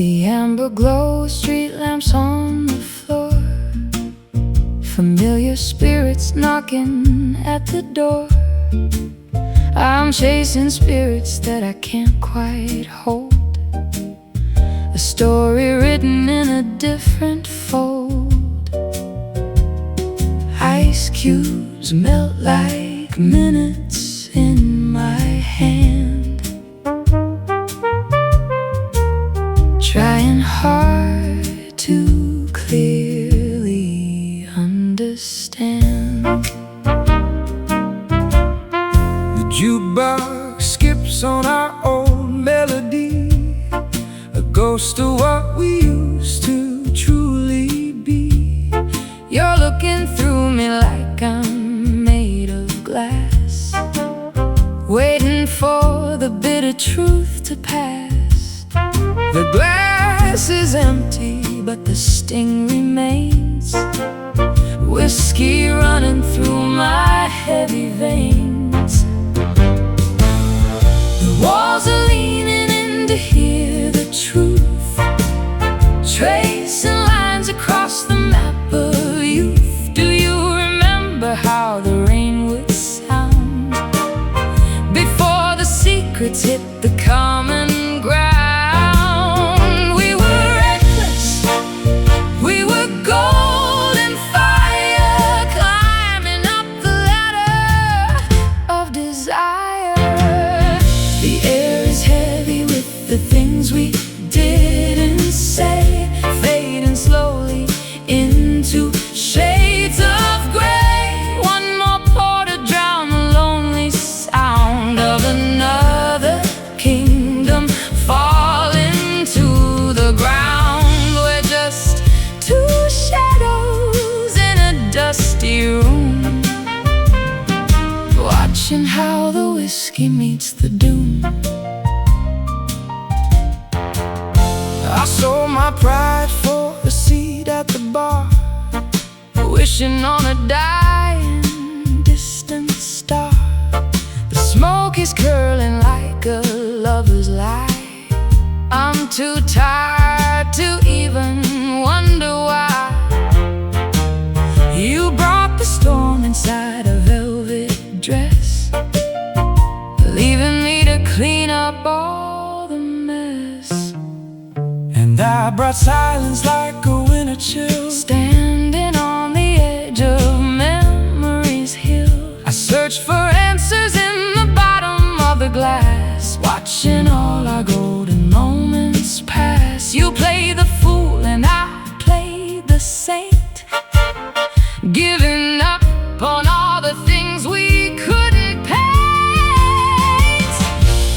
The amber glow of street lamps on the floor, familiar spirits knocking at the door. I'm chasing spirits that I can't quite hold, a story written in a different fold. Ice cubes melt like minutes in my hand, trying hard to clearly understand. The jukebox skips on our old melody, a ghost of what we used to truly be. You're looking through me like I'm made of glass, waiting for the bitter truth to pass. The glass is empty, but the sting remains, whiskey running through my heavy veins. The walls are leaning in to hear the truth, tracing lines across the map of youth. Do you remember how the rain would sound before the secrets hit the common ground? The things we didn't say, fading slowly into shades of gray. One more pour to drown the lonely sound of another kingdom falling to the ground. We're just two shadows in a dusty room, watching how the whiskey meets the doom. I sold my pride for a seat at the bar, wishing on a dying, distant star. The smoke is curling like a lover's lie. I'm too tired to even wonder why. You brought the storm inside a velvet dress, leaving me to clean up all the mess. and I brought silence like a winter chill, standing on the edge of memory's hill. I searched for answers in the bottom of the glass, watching all our golden moments pass. You play the fool and I play the saint, giving up on all the things we couldn't paint.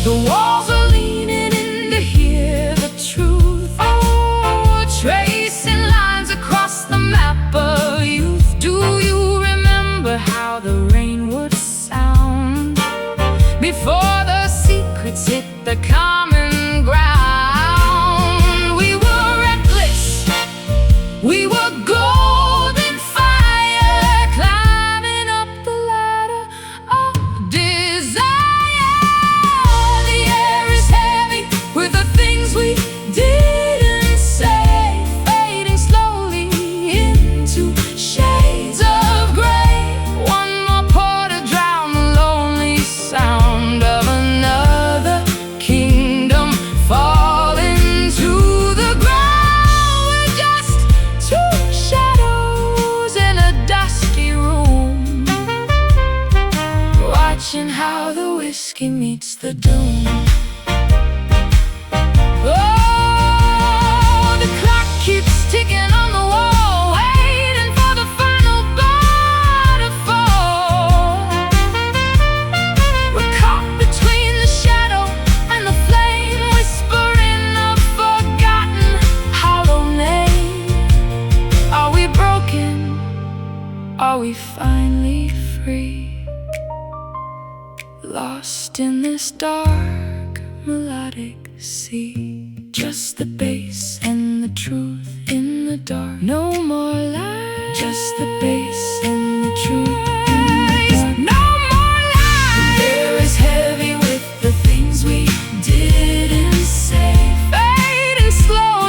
The walls are leaning in to hear the truth, oh, tracing lines across the map of youth. Do you remember how the rain would sound before the secrets hit the common ground? We were reckless, we were golden fire, climbing up the ladder of desire. The air is heavy with the things we didn't say, fading slowly into shades of gray. One more pour to drown the lonely sound of another kingdom falling to the ground. We're just two shadows in a dusty room, watching how the whiskey meets the doom. Oh, the clock keeps ticking on the wall, waiting for the final bar to fall. We're caught between the shadow and the flame, whispering a forgotten hollow name. Are we broken? Are we finally free? Lost in this dark melodic sea, just the bass and the truth in the dark. No more lies, just the bass and the truth in the dark. No more lies. The air is heavy with the things we didn't say, fading slow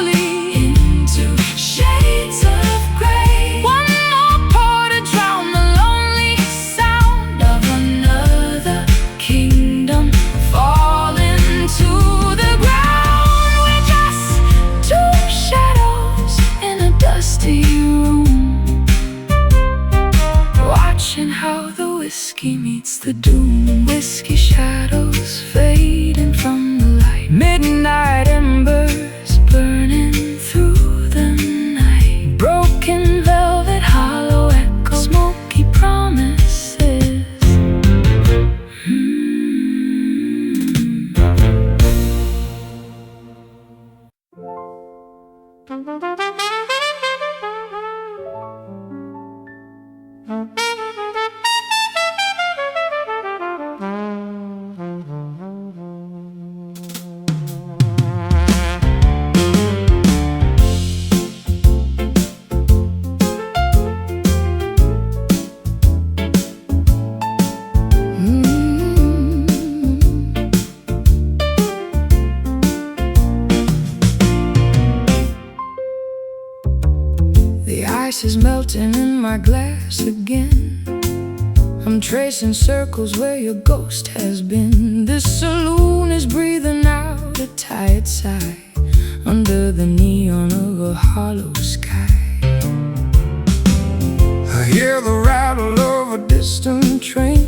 whiskey meets the doom. Whiskey shadows fading from the light. Midnight embers burning through the night. Broken velvet, hollow echo, smoky promises. The ice is melting in my glass again. I'm tracing circles where your ghost has been. This saloon is breathing out a tired sigh under the neon of a hollow sky. I hear the rattle of a distant train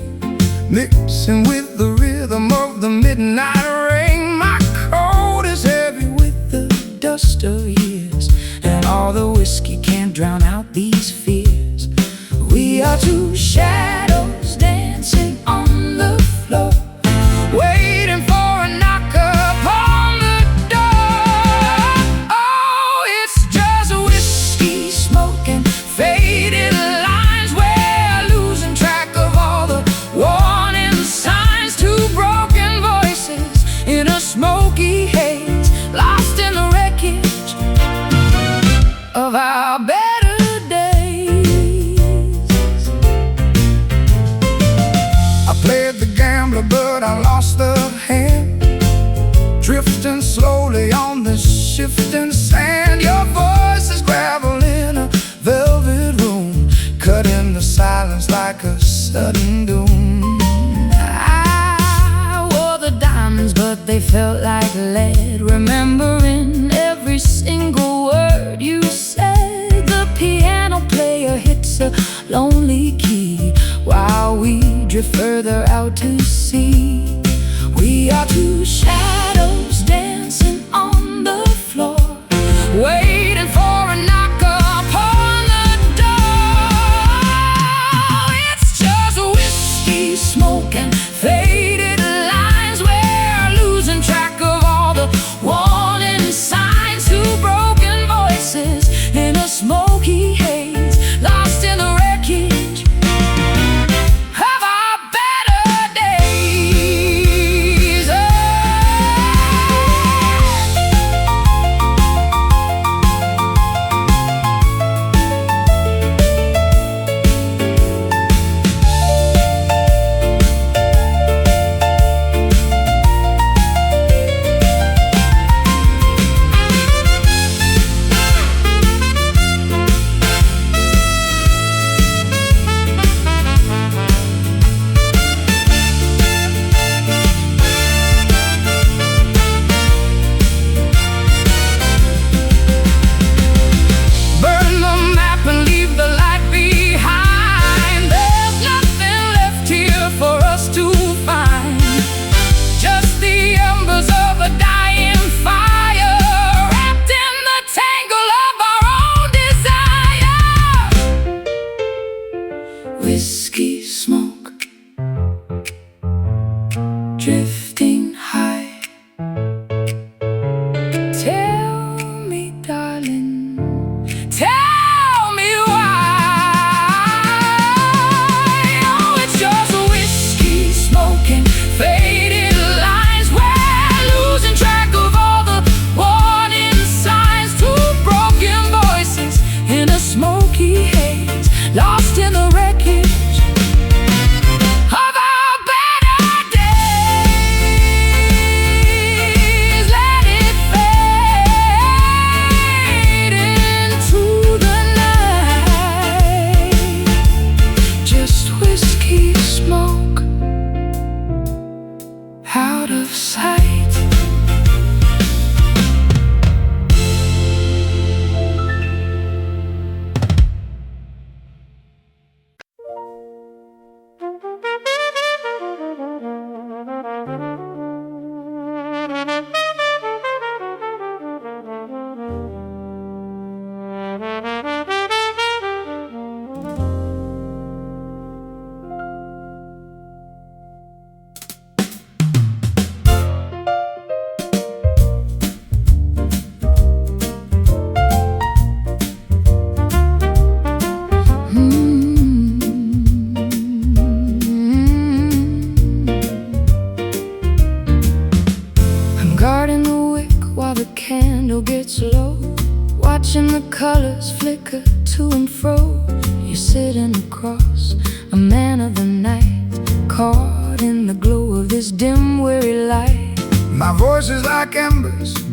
mixing with the rhythm of the midnight rain. My coat is heavy with the dust of years, and all the whiskey can't drown out these fears. We are two shadows dancing on the floor, waiting for a knock upon the door. Oh, it's just whiskey smoking, faded lines. We're losing track of all the warning signs. Two broken voices in a smoky haze, lost in the wreckage of our better days. I played the gambler, but I lost the hand, drifting slowly on the shifting sand. Your voice is gravel in a velvet room, cutting the silence like a sudden doom. I wore the diamonds, but they felt like lead, remembering every single word you said. The piano player hits a lonely key while we drift further out to sea. We are two shadows dancing on the floor, waiting for a knock upon the door. It's just whiskey smoking, faded lines. We're losing track of all the warning signs. Two broken voices in a smoky haze, lost in the wreckage of our better days. Burn the map and leave the light behind. There's nothing left here for us to find, just the embers of a dying fire, wrapped in the tangle of our own desire. Whiskey smoke, drifting high. Tell me, darling, tell me why. Oh, it's just whiskey smoking, faded lines. We're losing track of all the warning signs. Two broken voices in a smoky haze, lost in the wreckage of our better days.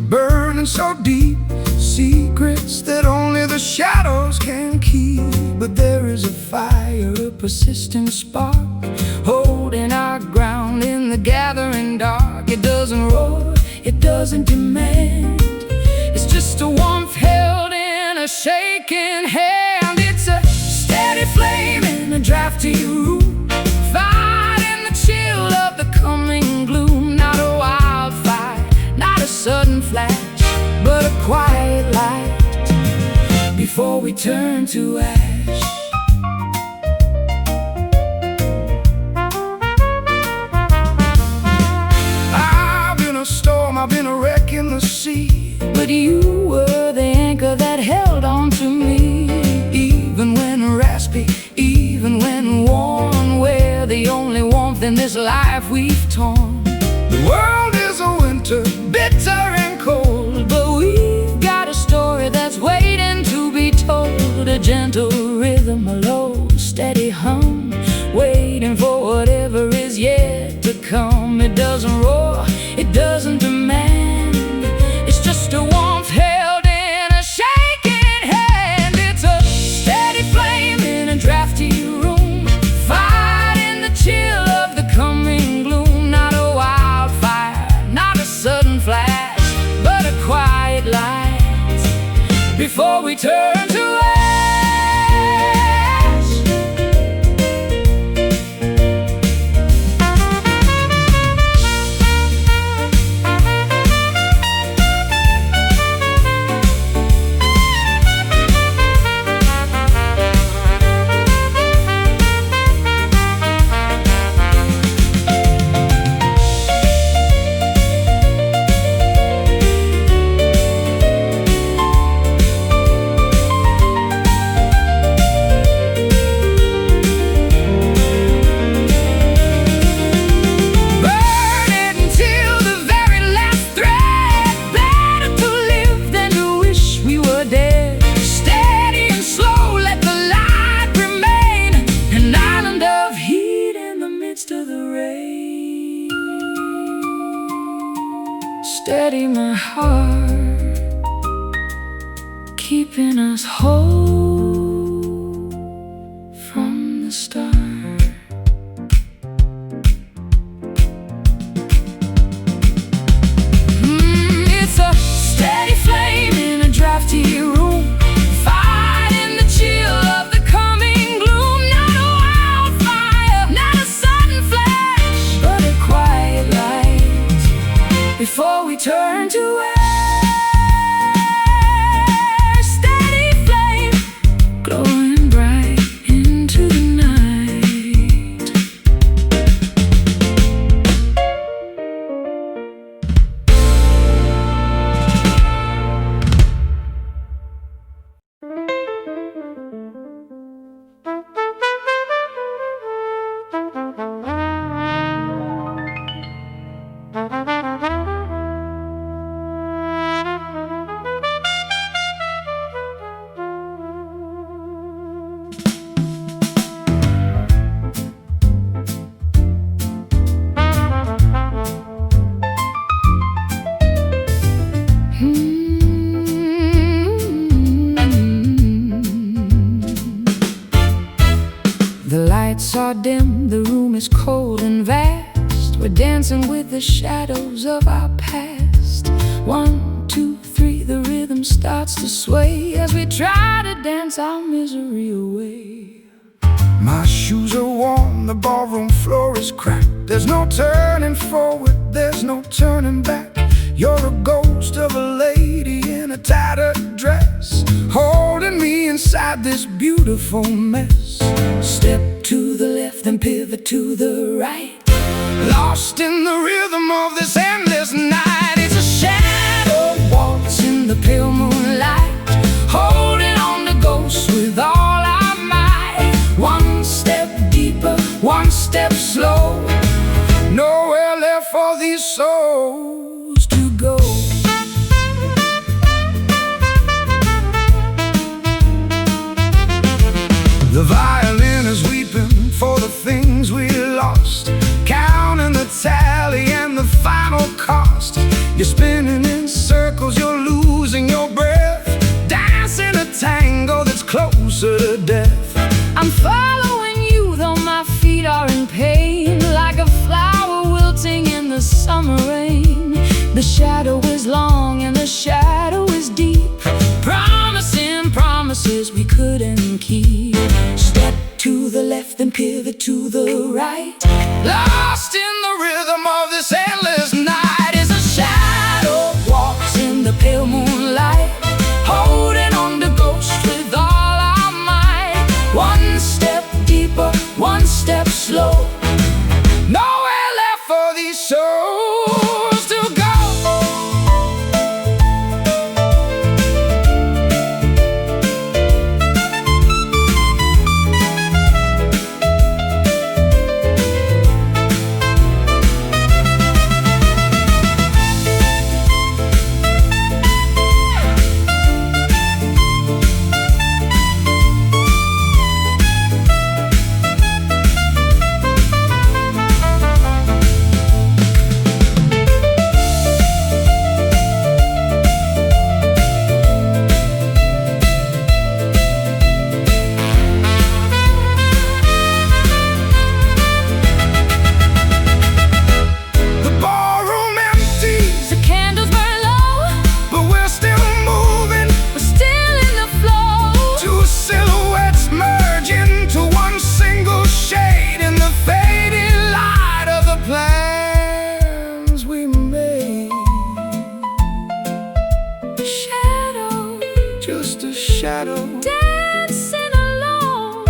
burning so deep, secrets that only the shadows can keep. But there is a fire, a persistent spark, holding our ground in the gathering dark. It doesn't roar, it doesn't demand, it's just a warmth held in a shaking hand. It's a steady flame in a drafty room, fighting the chill of the coming gloom. Not a wildfire, not a sudden flash, but a quiet light before we turn to ash. I've been a storm, I've been a wreck in the sea, but you were the anchor that held on to me. Even when raspy, even when worn, we're the only warmth in this life we've torn. The world is a winter, bitter and cold, but we've got a story that's waiting to be told. A gentle rhythm, a low, steady hum, waiting for whatever is yet to come. It doesn't roar, it doesn't demand, it's just a warmth held in a shaking hand. It's a steady flame in a drafty room, fighting the chill of the coming gloom. Not a wildfire, not a sudden flash, but a quiet light before we turn to ash. Steady my heart, keeping us whole from the start. It's a steady flame in a drafty room, fighting the chill of the coming gloom. Not a wildfire, not a sudden flash, but a quiet light before we turn to ash. Steady flame, glowing bright into the night. The lights are dim, the room is cold and vast. We're dancing with the shadows of our past. 1, 2, 3, the rhythm starts to sway as we try to dance our misery away. My shoes are worn, the ballroom floor is cracked. There's no turning forward, there's no turning back. You're a ghost of a lady in a tattered dress, holding me inside this beautiful mess. Step to the left and pivot to the right, Lost in the rhythm of this endless night. it's a shadow waltz in the pale moonlight, holding on to ghosts with all our might. One step deeper, one step slow, Nowhere left for these souls to go. The violin is weeping for the things we lost, counting the tally and the final cost. You're spinning in circles summer rain. The shadow is long and the shadow is deep, promising promises we couldn't keep. Step to the left and pivot to the right, lost in the rhythm of this endless night. Is a shadow walks in the pale moonlight, holding on to ghosts with all our might. One step deeper, one step slow, nowhere left for these souls to go. Just a shadow dancing alone.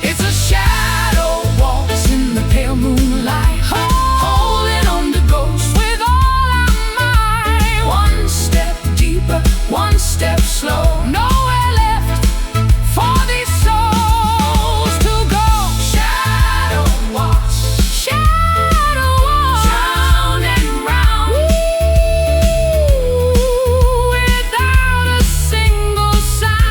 It's a shadow walks in the pale moonlight, holding on to ghosts with all our might. One step deeper, one step slow, nowhere left for these souls to go. Shadow walks, shadow walks, round and round, without a single sound.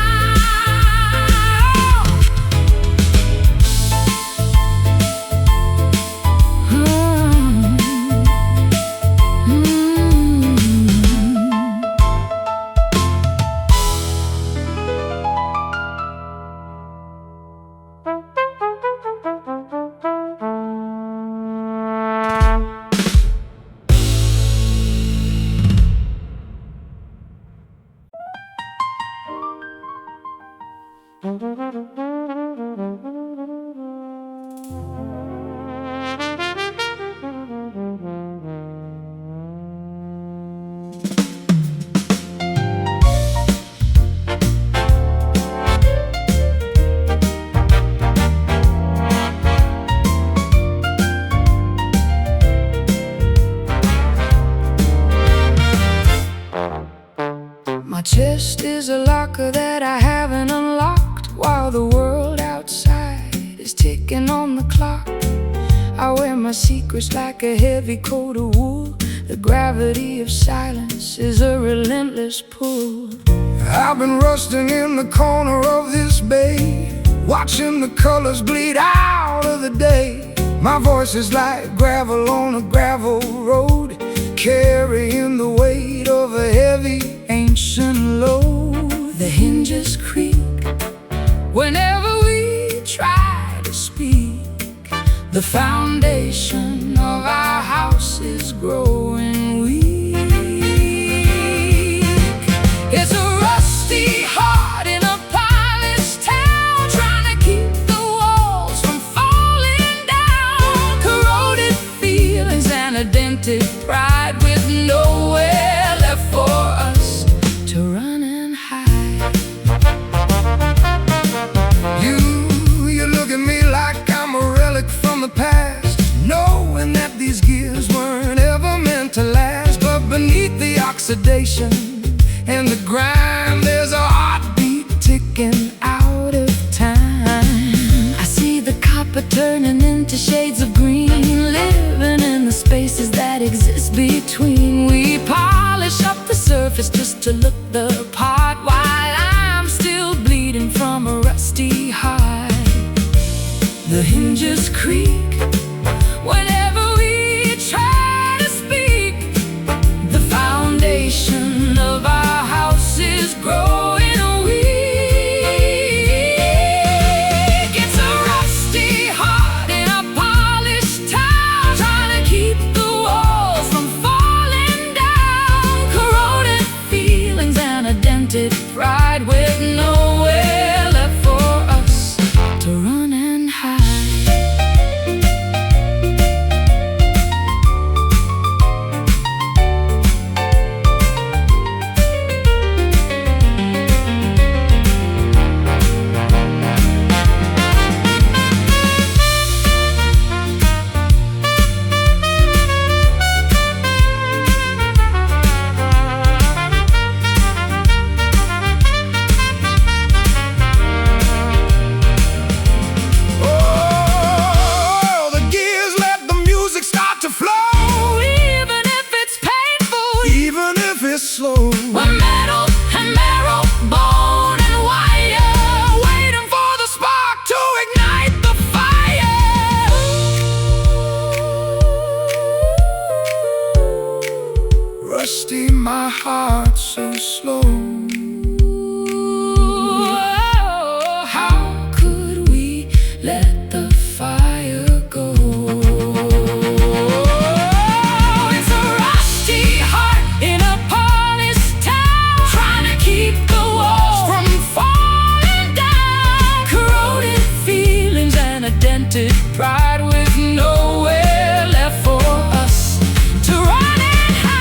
My chest is a locker that I haven't unlocked, while the world outside is ticking on the clock. I wear my secrets like a heavy coat of wool. The gravity of silence is a relentless pull. I've been rusting in the corner of this bay, watching the colors bleed out of the day. My voice is like gravel on a gravel road, carrying the weight of a heavy ancient load. The hinges creak whenever we try to speak. The foundation of our house is growing weak. It's a rusty heart in a polished town, trying to keep the walls from falling down. Corroded feelings and a dented pride, with nowhere left for us to run and hide. You look at me like I'm a relic from the past, knowing that these gears weren't ever meant to last. But beneath the oxidation and the grime, there's a heartbeat ticking out of time. I see the copper turning into shades of green, living in the spaces that exist between. We polish up the surface just to look the part, while I'm still bleeding from a rusty heart. The hinges creak whenever we try to speak. The foundation of our house is growing weak. It's a rusty twisted pride with nowhere left for us to run and hide.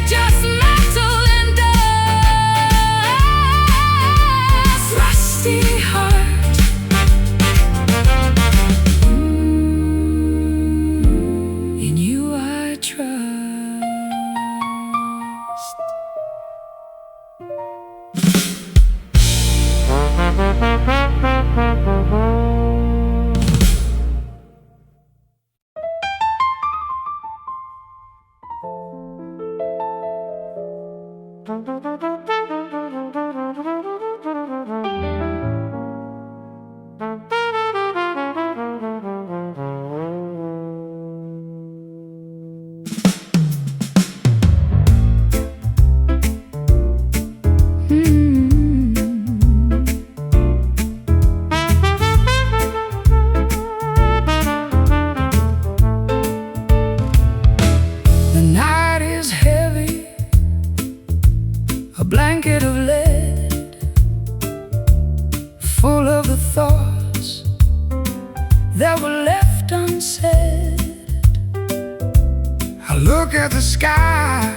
Just metal and dust, rusty heart. In you I trust. A blanket of lead, full of the thoughts that were left unsaid. I look at the sky,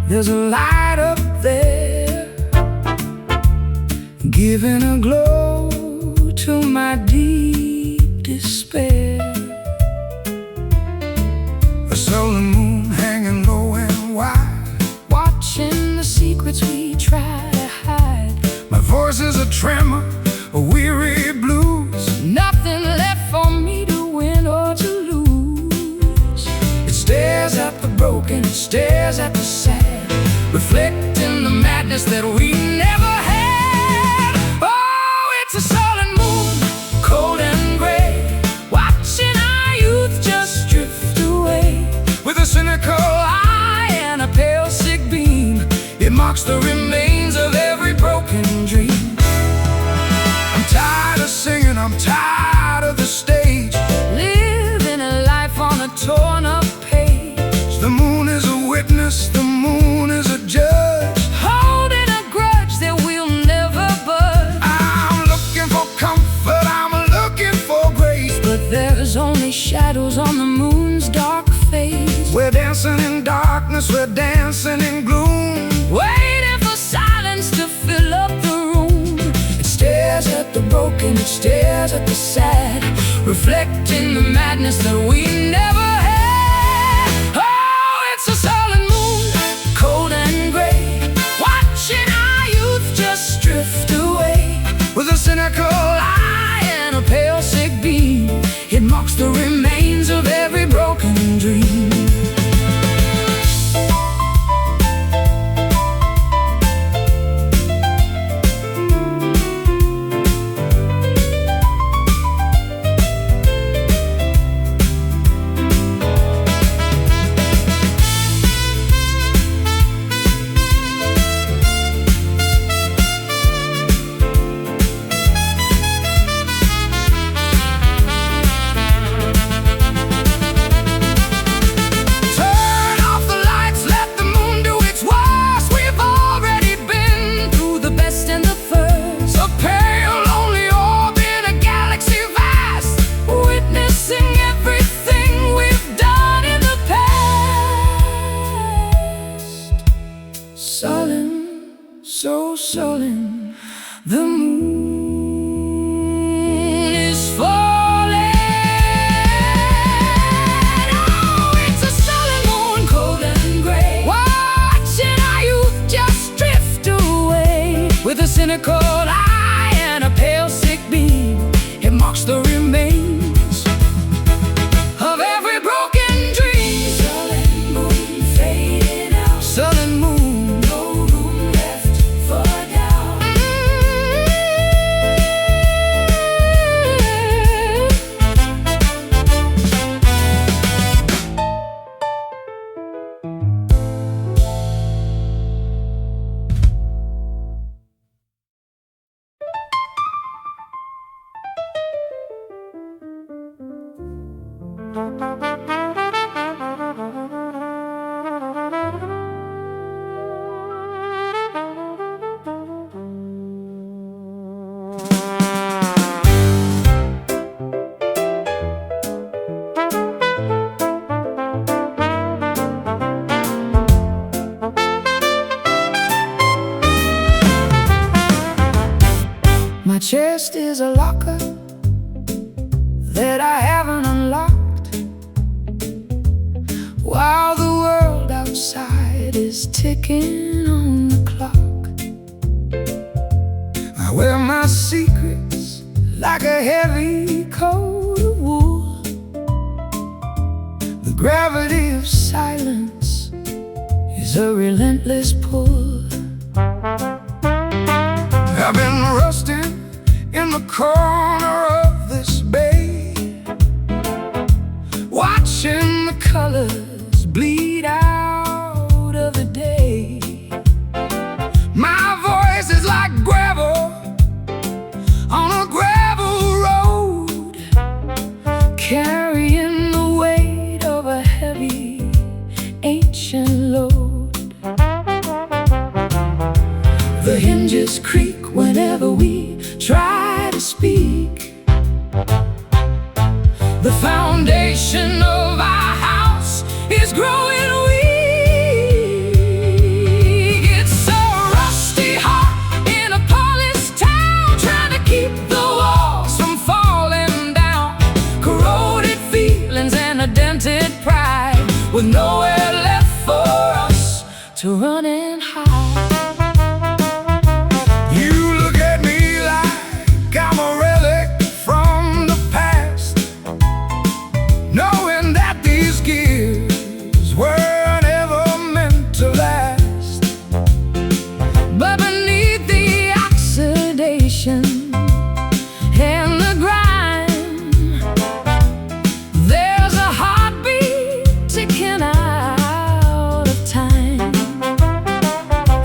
there's a light up there, giving a glow to my deep despair. A sullen moon hanging low and wide, watching the secrets we try to hide. my voice is a tremor, a weary blues. Nothing left for me to win or to lose. It stares at the broken, it stares at the sad, reflecting the madness that we never had. Oh, it's a sullen moon, cold and gray, Watching our youth just drift away. with a cynical eye and a pale sick beam. It marks the remains of every broken dream. I'm tired of singing, I'm tired of the stage, Living a life on a torn up page. the moon is a witness, the moon is a judge. Holding a grudge that we'll never budge. I'm looking for comfort, I'm looking for grace, But there's only shadows on the moon's dark face. we're dancing in darkness, we're dancing in gloom. Waiting for silence to fill up the room. It stares at the broken, it stares at the sad, Reflecting the madness that we never had. Oh, it's a sullen moon, cold and gray, watching our youth just drift away. with a cynical eye And a pale sick beam, it marks the remains of every broken dream. Turn off the lights, let the moon do its worst. We've already been through the best and the first. a pale, lonely orb in a galaxy vast, Witnessing everything we've done in the past. sullen, so sullen. The moon is falling. Oh, it's a sullen moon, cold and gray, Watching our youth just drift away, with a cynical eye and a pale sick beam. it marks the remains of every broken dream. Sullen moon fading out, Sullen moon, no room left for doubt. My chest is a locker that I haven't unlocked, while the world outside is ticking on the clock. I wear my secrets like a heavy coat of wool. The gravity of silence is a relentless pull. I've been rusting in the corner of this bay, watching the colors bleed out of the day. My voice is like gravel on a gravel road, carrying the weight of a heavy, ancient load. The hinges creak whenever we try to speak. The foundation of our house is growing weak. It's so rusty hot in a polished town, trying to keep the walls from falling down. Corroded feelings and a dented pride, with nowhere left for us to run and hide. And the grind, there's a heartbeat ticking out of time.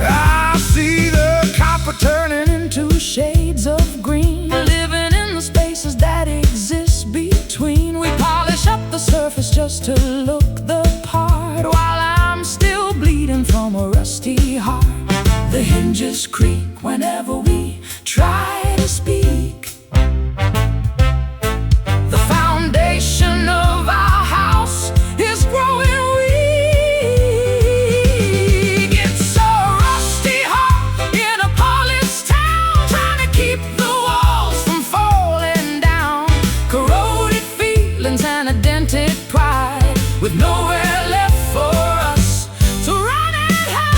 I see the copper turning into shades of green, living in the spaces that exist between. We polish up the surface just to look the part, while I'm still bleeding from a rusty heart. The hinges creak whenever we try to speak. The foundation of our house is growing weak. It's so rusty hot in a polished town, trying to keep the walls from falling down. Corroded feelings and a dented pride, with nowhere left for us to run and hide.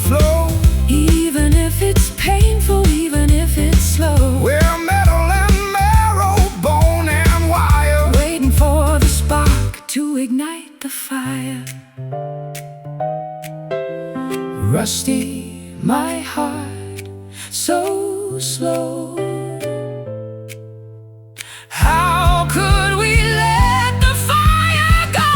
Flow, even if it's painful, even if it's slow. We're metal and marrow, bone and wire, waiting for the spark to ignite the fire. Rusty, my heart, so slow. How could we let the fire go?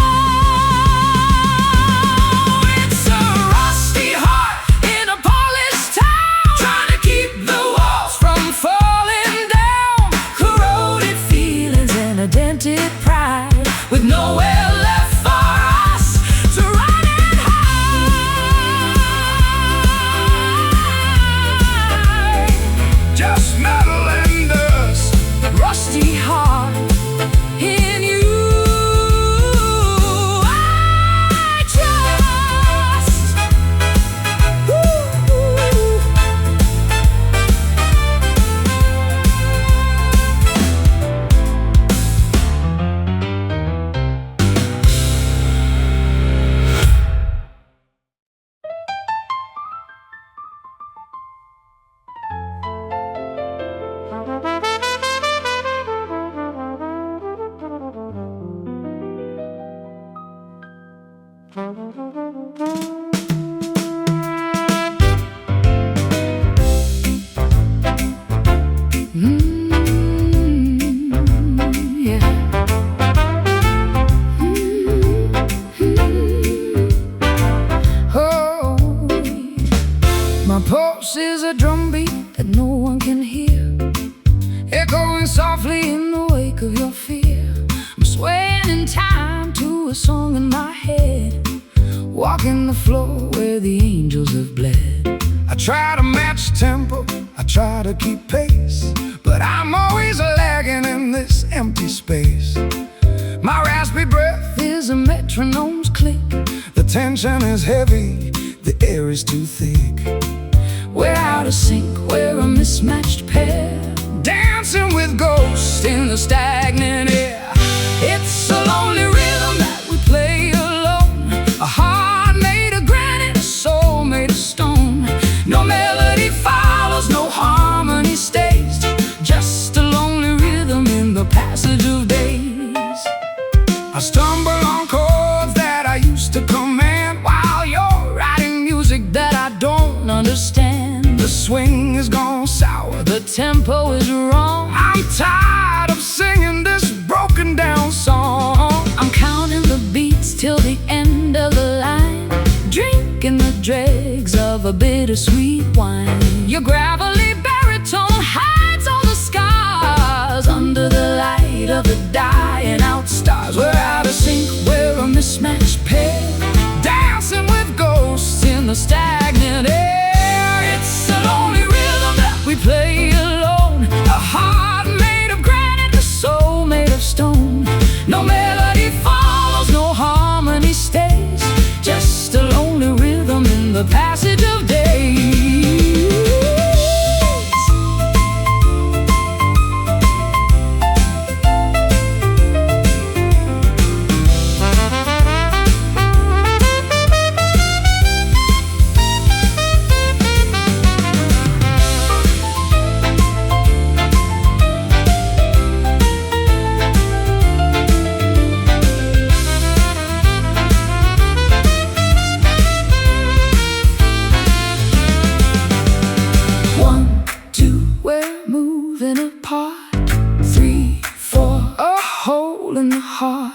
It's a rusty heart in a polished town, trying to keep the walls from falling down. Corroded feelings and a dented pride, with nowhere left for us to run and hide. Just metal and dust, rusty heart in you. I trust. walking the floor where the angels have bled. I try to match tempo, I try to keep pace, but I'm always lagging in this empty space. My raspy breath is a metronome's click. The tension is heavy, the air is too thick. We're out of sync, we're a mismatched pair, dancing with ghosts in the stagnant air. It's a lonely rhythm that we play alone, a heart made of granite, a soul made of stone. No melody follows, no harmony stays, just a lonely rhythm in the passage of days. I stumble on chords that I used to command, while you're writing music that I don't understand. The swing is gone sour, the tempo is wrong. I'm tired of singing this broken down song. I'm counting the beats till the end of the line, drinking the dregs of a bittersweet wine. Your gravelly baritone hides all the scars under the light of the dying out stars. We're out of sync, we're a mismatched pair, dancing with ghosts in the stagnant air. It's a lonely rhythm that we play alone, a heart made of granite, a soul made of stone. No melody follows, no harmony stays, just a lonely rhythm in the passage of days.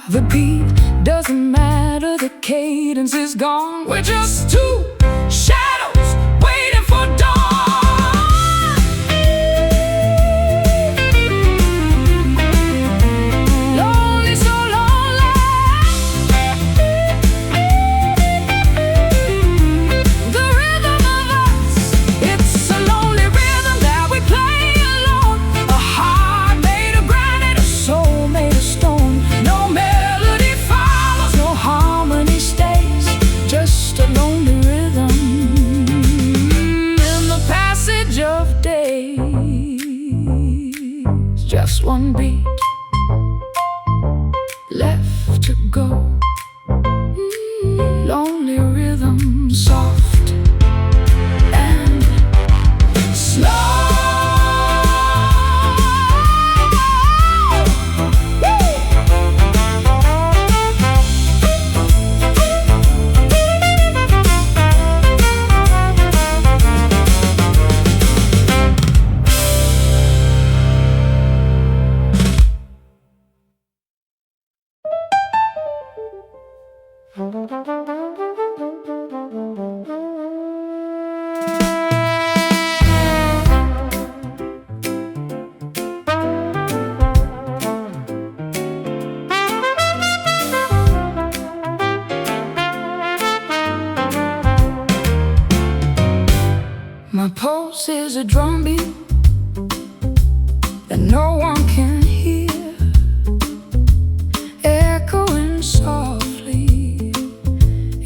The beat doesn't matter, the cadence is gone. We're just two shadows waiting for dawn. Lonely, so lonely. The rhythm of us, it's a lonely rhythm that we play alone, a heart made of granite, a soul made of stone. No melody follows, no harmony stays, just a lonely rhythm in the passage of days. Just one beat left to go. Lonely rhythm, soft and slow. My pulse is a drumbeat that no one can hear, echoing softly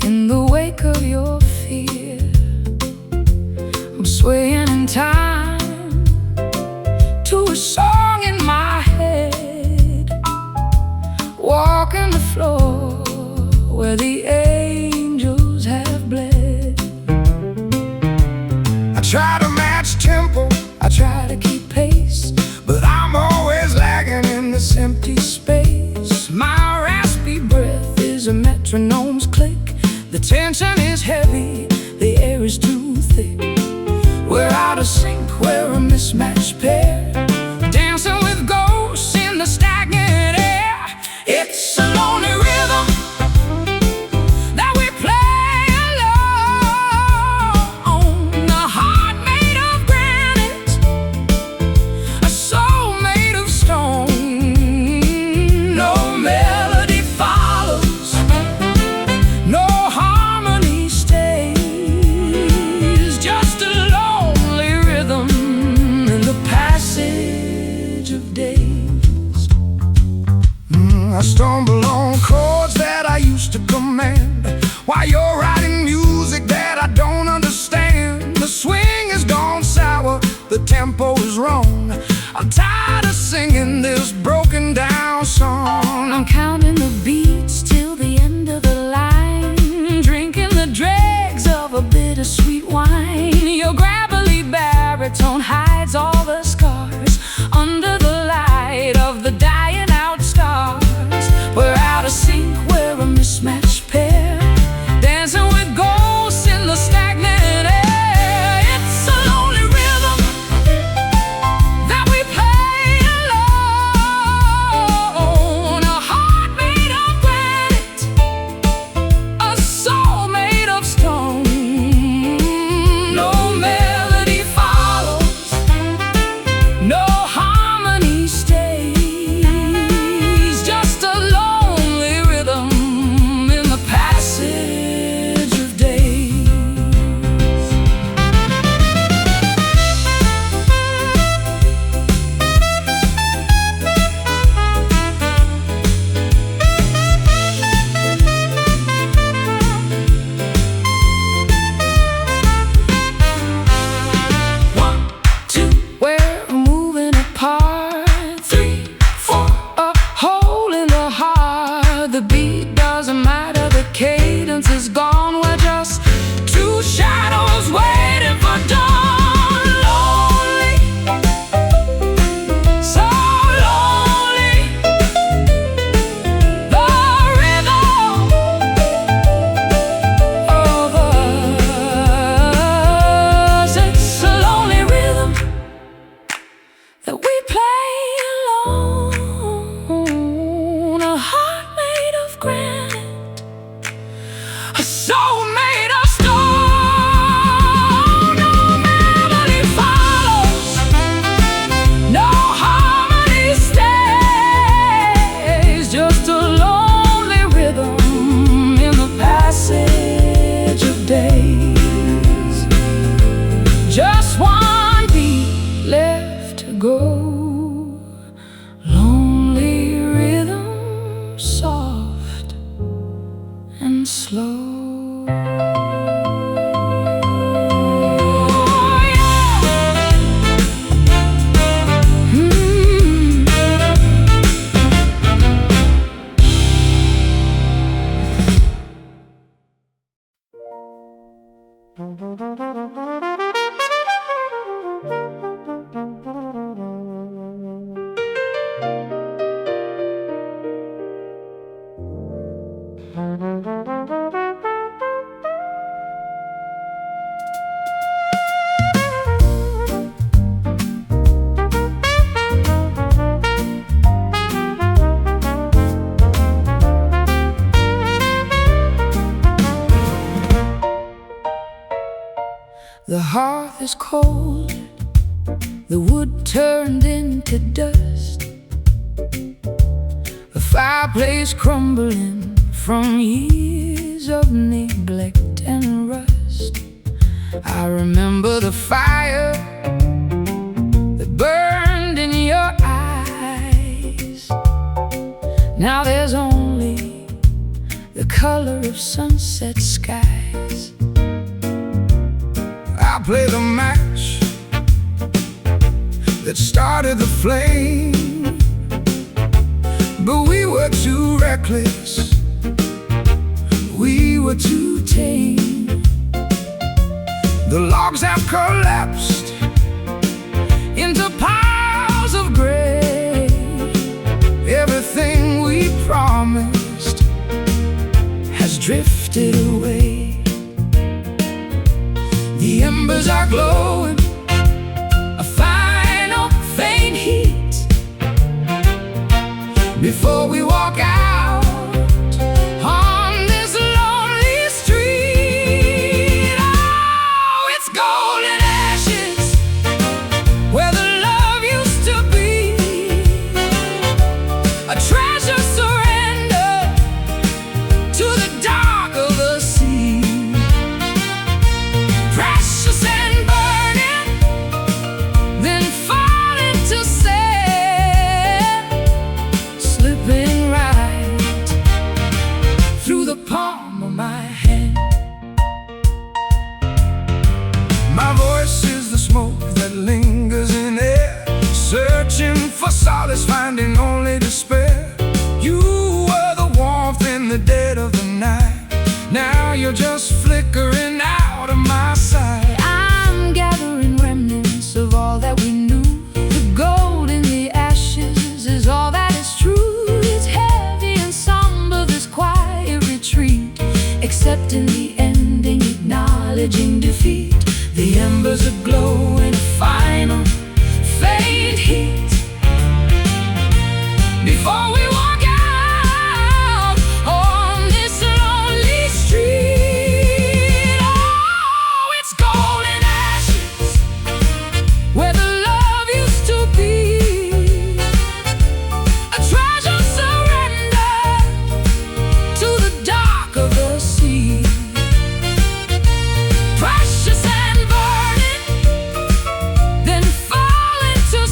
in the wake of your fear. I'm swaying in time to a song in my head, walking the floor where the angels have bled. I try to match tempo, I try to keep pace, but I'm always lagging in this empty space. My raspy breath is a metronome's click. The tension is heavy, the air is too thick. We're out of sync, we're a mismatched pair, dancing with ghosts in the stagnant air. It's a lonely rhythm that we play alone, a heart made of granite, a soul made of stone. No melody follows, no harmony days. Just one beat left to go. Lonely rhythm, soft and slow. The hearth is cold, the wood turned into dust, the fireplace crumbling from years of neglect and rust. I remember the fire that burned in your eyes. Now there's only the color of sunset skies. I play the match that started the flame, but we were too reckless, we were too tame. The logs have collapsed into piles of gray. Everything we promised has drifted away. The embers are glowing, a final faint heat, before we walk out on this lonely street. Oh, it's golden ashes where the love used to be, a treasure surrendered to the dark of the sea. Precious and burning, then falling to sand, slipping right through the palm of my hand. My voice is the smoke that lingers in air, searching for solace, finding only despair. You were the warmth in the dead of the night. Now you're just flickering out of my sight. I'm gathering remnants of all that we knew. The gold in the ashes is all that is true. It's heavy and somber, this quiet retreat, accepting the ending, acknowledging defeat. The embers are glowing, a final faint heat, before we walk out on this lonely street. Oh, it's golden ashes where the love used to be, a treasure surrendered to the dark of the sea. Precious and burning, then falling to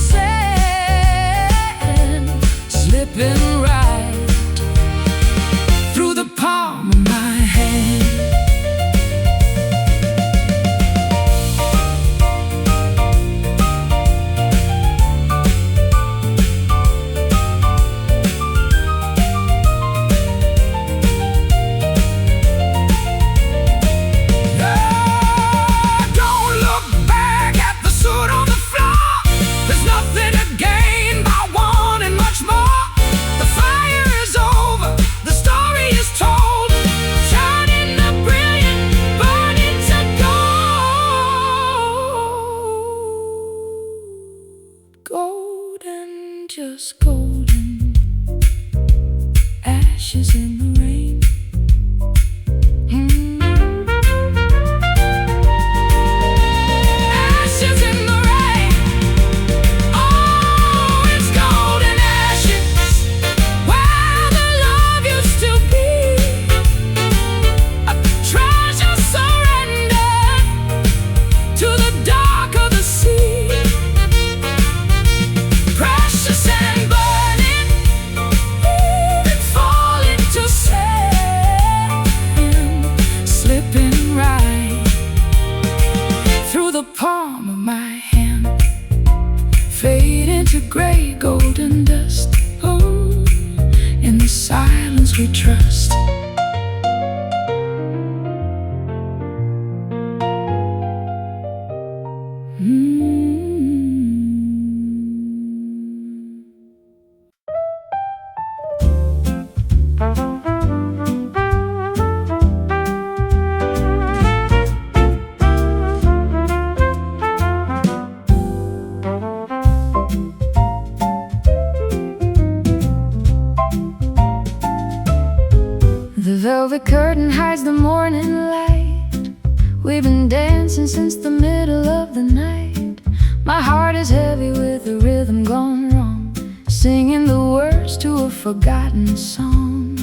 We've been dancing since the middle of the night. My heart is heavy with the rhythm gone wrong, singing the words to a forgotten song.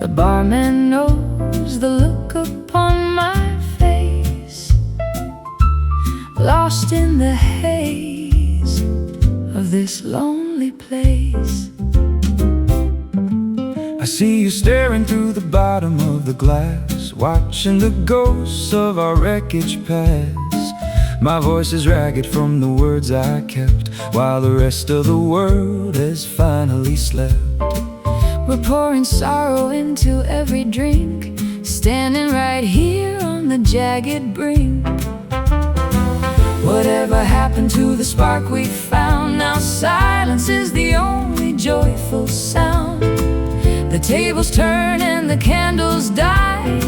The barman knows the look upon my face, lost in the haze of this lonely place. I see you staring through the bottom of the glass, watching the ghosts of our wreckage pass. My voice is ragged from the words I kept, while the rest of the world has finally slept. We're pouring sorrow into every drink, standing right here on the jagged brink. Whatever happened to the spark we found? Now silence is the only joyful sound. The tables turn and the candles die.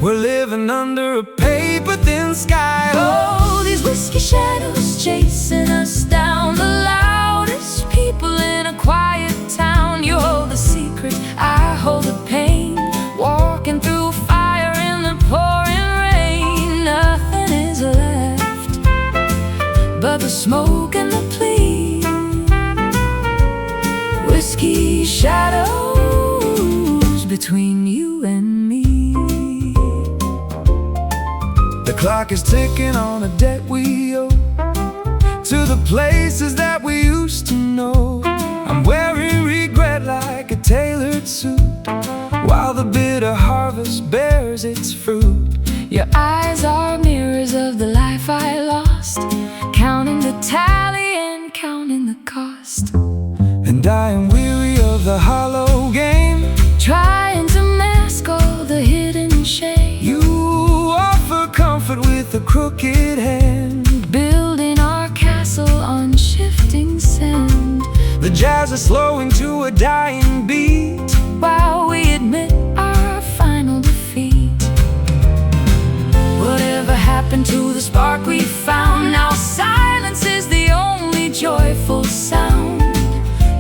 We're living under a paper-thin sky. Oh, these whiskey shadows chasing us down, the loudest people in a quiet town. You hold the secret, I hold the pain, walking through fire in the pouring rain. Nothing is left but the smoke and the plea. Whiskey shadows between you and me. The clock is ticking on a debt we owe to the places that we used to know. I'm wearing regret like a tailored suit, while the bitter harvest bears its fruit. Your eyes are mirrors of the life I lost, counting the tally and counting the cost. And I am weary of the hollow game, trying to mask all the hidden shame. You offer comfort with a crooked hand, building our castle on shifting sand. The jazz is slowing to a dying beat, while we admit our final defeat. Whatever happened to the spark we found? Now silence is the only joyful sound.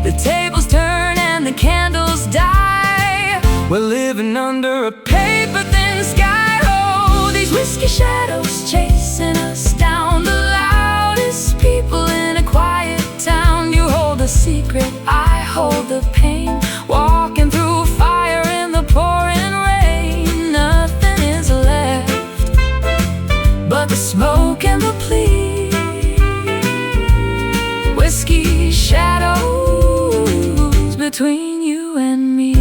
The tables turn and the candles die. We're living under a paper-thin sky. Oh, these whiskey shadows chasing us down, the loudest people in a quiet town. You hold the secret, I hold the pain, walking through fire in the pouring rain. Nothing is left but the smoke and the plea. Whiskey shadows between you and me.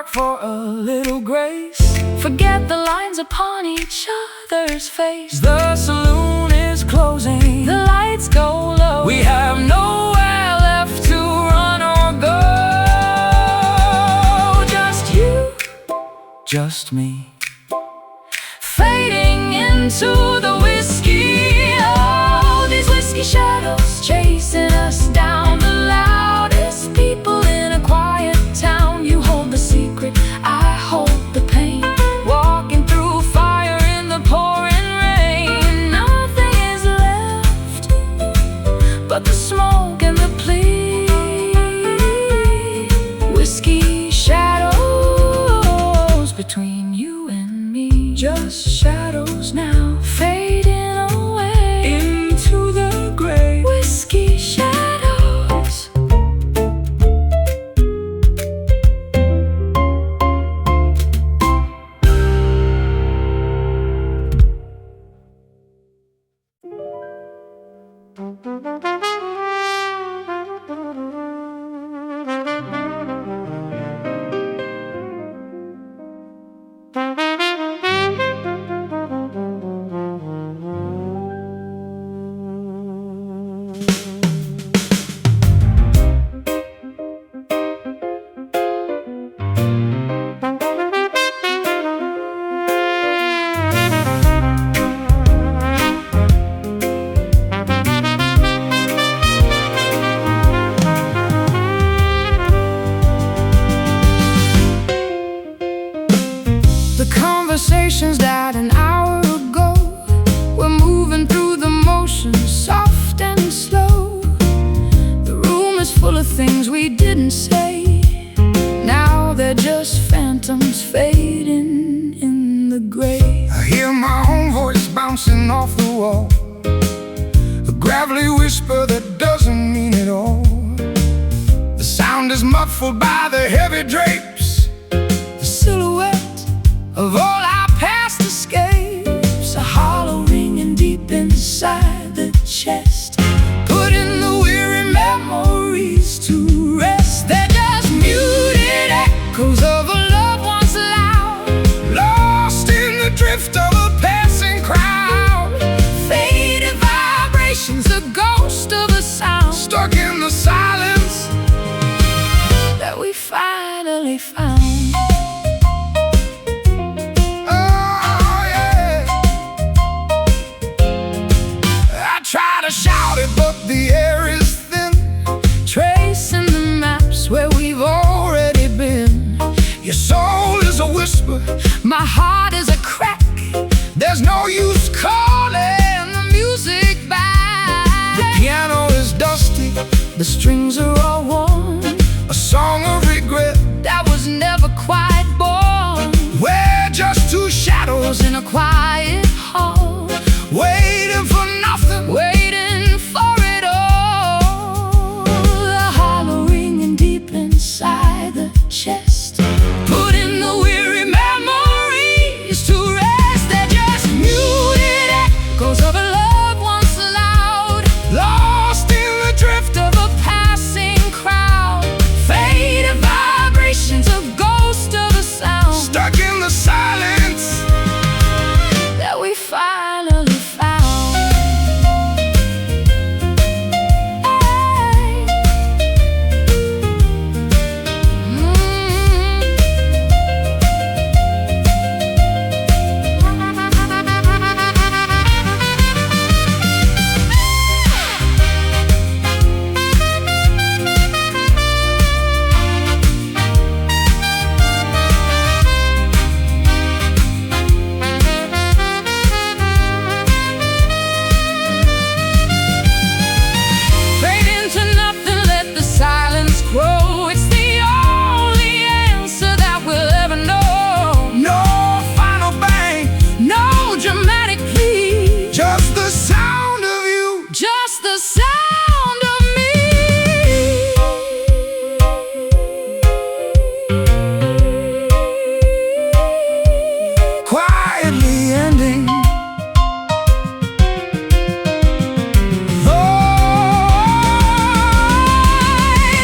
For a little grace, forget the lines upon each other's face. The saloon is closing, the lights go low. We have nowhere left to run or go. Just you, just me, fading into the whiskey. Oh, these whiskey shadows chasing us down, the loudest people in a quiet town. You hold the secret, I hold the pain, walking through fire in the pouring rain. Nothing is left but the smoke and the plea. Whiskey shadows between you and me. just shadows now, fading away into the gray. Whiskey shadows. conversations that an hour ago were moving through the motions, soft and slow. The room is full of things we didn't say. Now they're just phantoms fading in the gray. I hear my own voice bouncing off the wall, a gravelly whisper that doesn't mean it all. The sound is muffled by the heavy drapes, The silhouette of all our past escapes, a hollow ringing deep inside the chest, putting the weary memories to rest. They're just muted echoes of a love once loud, lost in the drift of a passing crowd. faded vibrations, the ghost of a sound, Stuck in the silence that we finally found. Oh yeah. I try to shout it, but the air is thin, Tracing the maps where we've already been. your soul is a whisper, My heart is a crack, there's no use calling the music back. The piano is dusty, The strings are all worn, a song of regret. that was never quite born. We're just two shadows In a quiet hall, waiting for nothing. waiting for it all. The hollow ringing deep inside the chest, putting the weary memories to rest. They're just muted echoes of a love once loud, Lost in the drift of a passing crowd, faded vibrations, a ghost of a sound stuck in the silence. that we finally found. Hey. Fade into nothing, let the silence grow. It's the only answer that we'll ever know. No final bang, No dramatic plea, just the sound of you. just the sound of me. Quietly ending.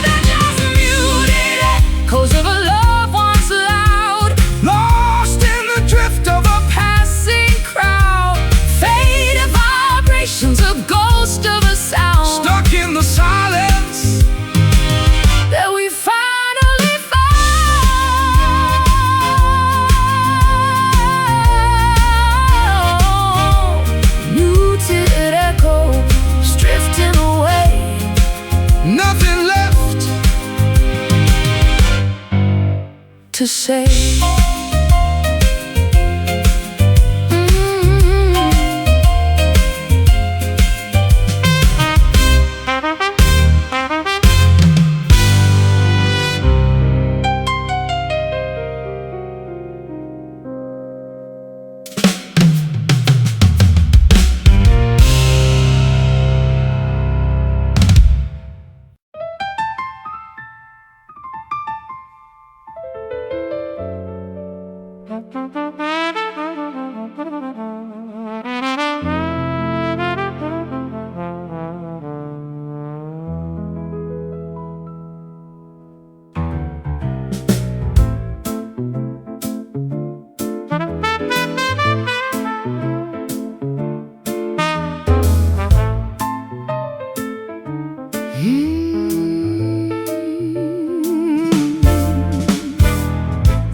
They're just muted echoes of a love once loud, Lost in the drift of a passing crowd, faded vibrations, a ghost of a sound stuck in the silence. that we finally found. Muted echoes drifting away, Nothing left. to say.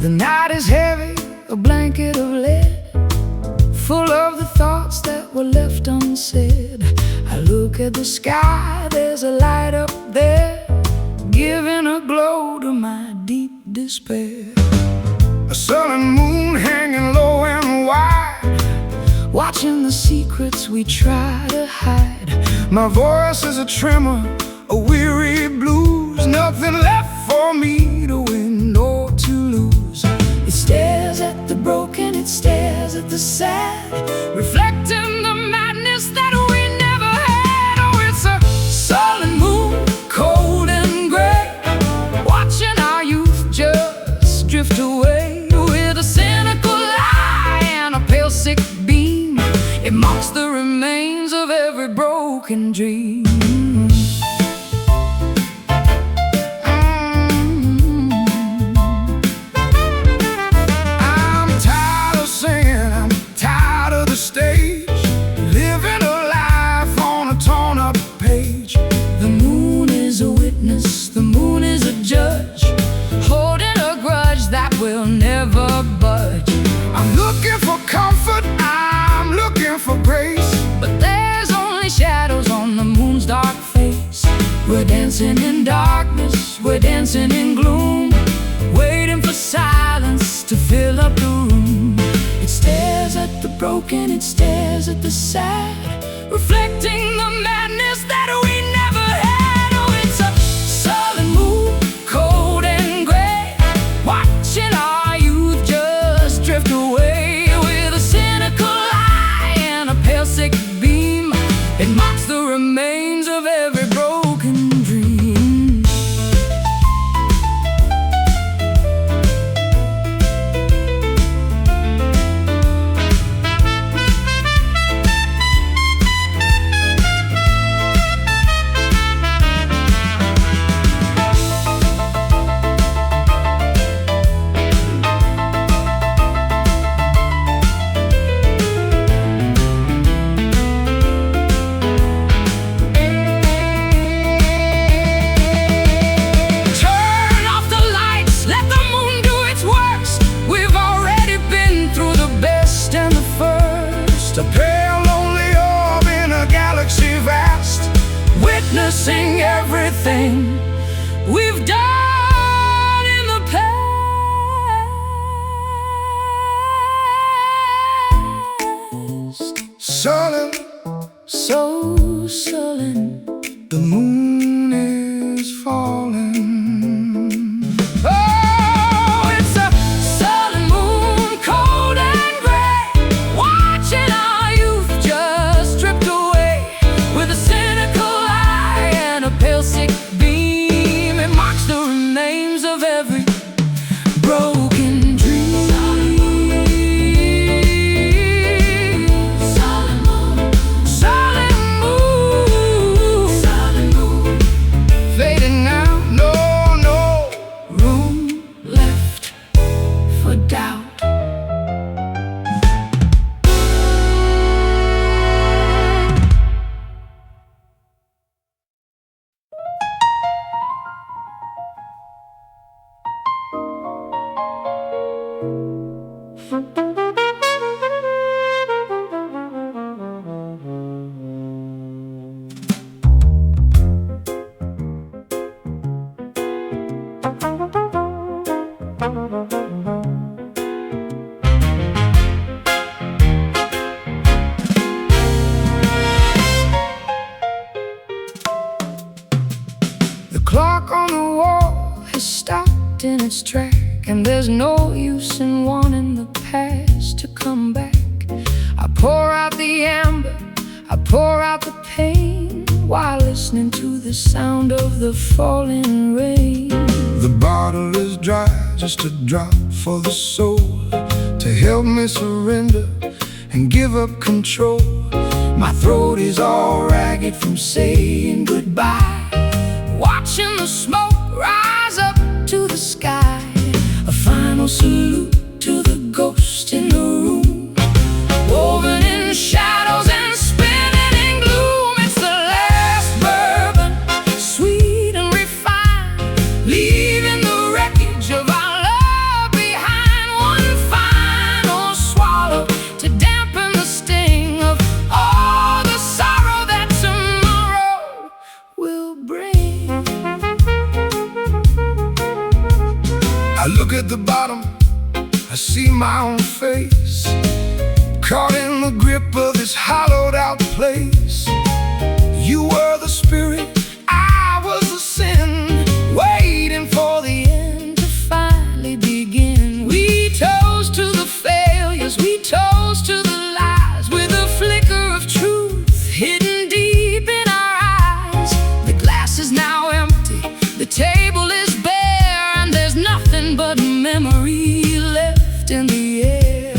The night is heavy, a blanket of lead, full of the thoughts that were left unsaid. I look at the sky, there's a light up there, giving a glow to my deep despair. A sullen moon hanging low watching the secrets we try to hide. My voice is a tremor, a weary blues, nothing left for me to win or to lose. It stares at the broken, it stares at the sad, reflecting the madness that we never had. Oh, it's a sullen moon, cold and gray, watching our youth just drift away with a cynical lie and a pale sick beam. It mocks the remains of every broken dream. Stage, living a life on a torn up page. The moon is a witness, the moon is a judge, holding a grudge that will never budge. I'm looking for comfort, I'm looking for grace, but there's only shadows on the moon's dark face. We're dancing in darkness, we're dancing in gloom, waiting for silence to fill up the room. It stares at the broken, it stares at the sad, reflecting the madness that we never had. Oh, it's a sullen moon, cold and gray, watching our youth just drift away with a cynical eye and a pale sick beam. It mocks the remains of every broken dream. a pale, lonely orb in a galaxy vast, witnessing everything we've done in the past. sullen, So sullen, the moon is falling. oh, it's a sullen moon, cold and gray, watching our youth just stripped away with a cynical eye and a pale sick beam. It mocks the remains of every broken dream. Fading out, no Room left for doubt. The clock on the wall has stopped in its track, and there's no use in wanting the past to come back. I pour out the amber, I pour out the pain, while listening to the sound of the falling rain. The bottle is dry, just a drop for the soul, to help me surrender and give up control. My throat is all ragged from saying goodbye, watching the smoke rise up to the sky. A final salute to the ghost in the room, woven in shadows and spinning in gloom. It's the last bourbon, sweet and refined, leaving the wreckage of our love behind. One final swallow to dampen the sting of all the sorrow that tomorrow will bring. I look at the bottom, I see my own face, caught in the grip of this hollowed out place. You were the spirit, I was the sin, waiting for the end to finally begin. We toast to the failures, we toast to the lies, with a flicker of truth hidden deep in our eyes. The glass is now empty, the table is bare, and there's nothing but memory left in the air.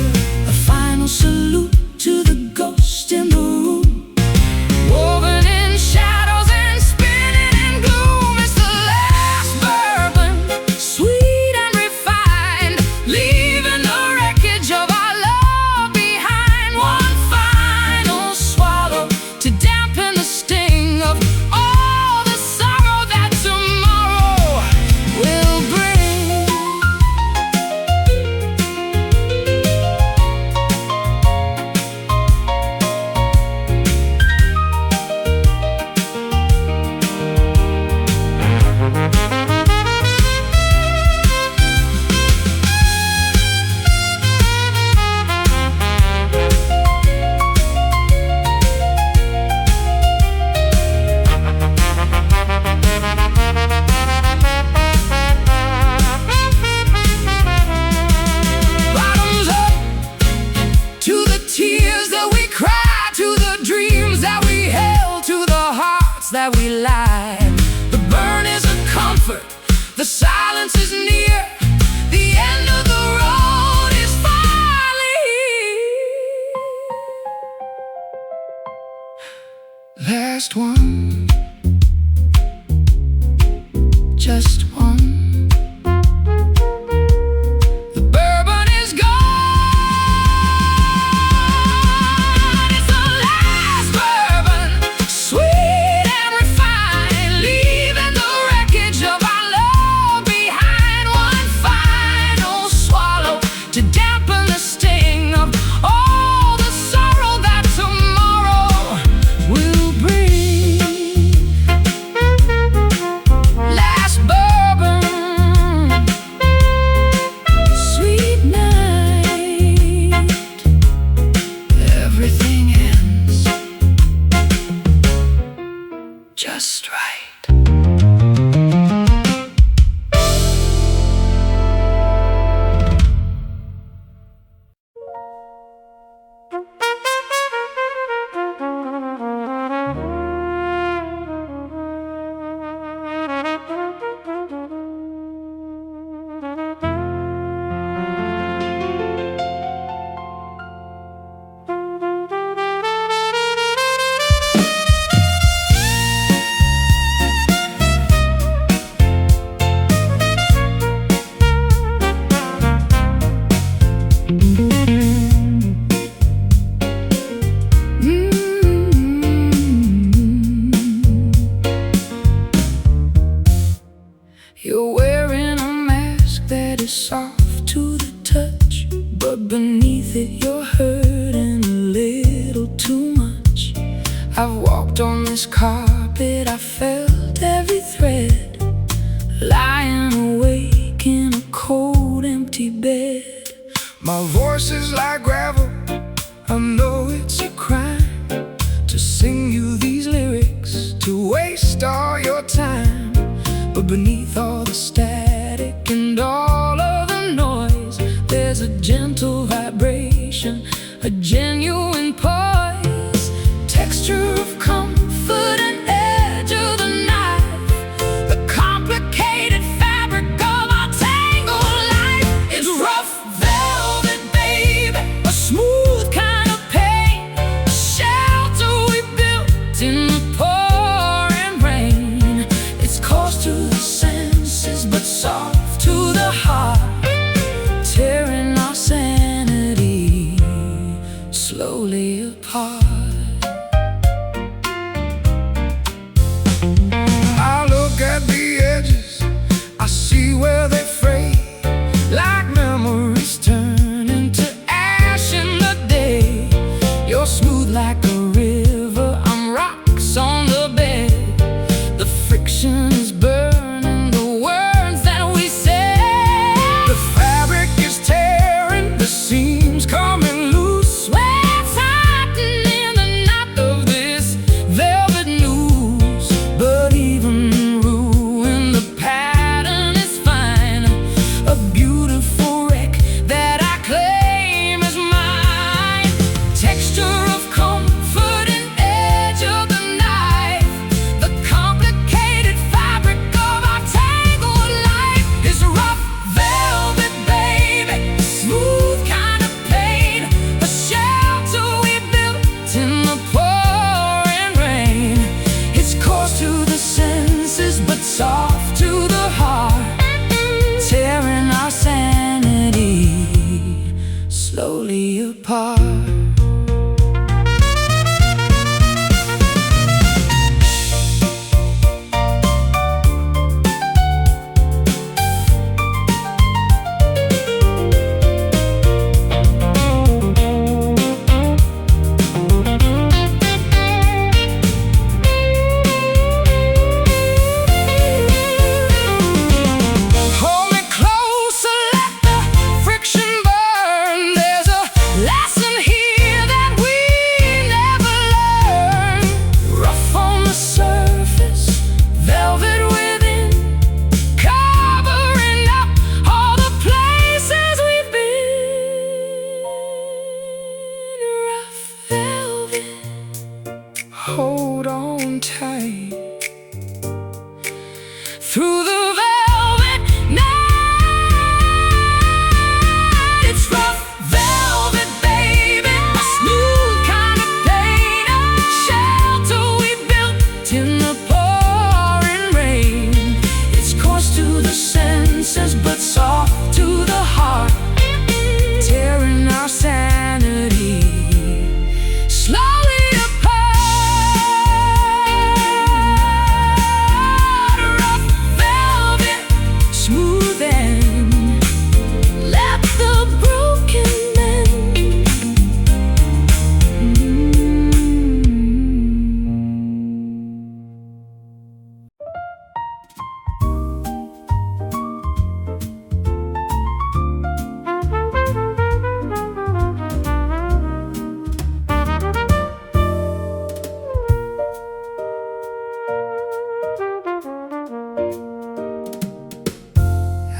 A final salute to the ghost in the room, woven in shadows and spinning in gloom. It's the last bourbon, sweet and refined, leaving the wreckage of our love behind. One final swallow to dampen the sting of all the sorrow that tomorrow will bring. Bottoms up to the tears that we cried, to the dreams that we held, to the hearts that we lied. The burn is a comfort, the silence is near, the end of the road is finally here. last one, Just one. The bourbon is gone. It's the last bourbon, sweet and refined, leaving the wreckage of our love behind. One final swallow to dampen the sting of all the sorrow that tomorrow will bring. Last bourbon, sweet night, everything ends just right. You're wearing a mask that is soft to the touch, but beneath it you're hurting a little too much. I've walked on this carpet, I felt every thread, lying awake in a cold, empty bed. my voice is like gravel, I know it's a crime to sing you these lyrics, to waste all your time. But beneath all the static and all of the noise, there's a gentle vibration, a genuine poise, texture of comfort and edge of the knife, the complicated fabric of our tangled life. It's rough velvet, babe, a smooth kind of pain, a shelter we built in the pouring rain. It's close to the senses, but soft to the heart, tearing our sanity slowly apart. I look at the edges, I see where they fray, like memories turn into ash in the day. You're smooth like a river, I'm rocks on the bed. The friction is burning the words that we say. The fabric is tearing, the seams coming loose. When slowly apart. Hold on tight Through the velvet night, it's rough velvet, baby, a smooth kind of pain, a shelter we built in the pouring rain. It's coarse to the senses, but soft to the heart, tearing our sanity slowly apart.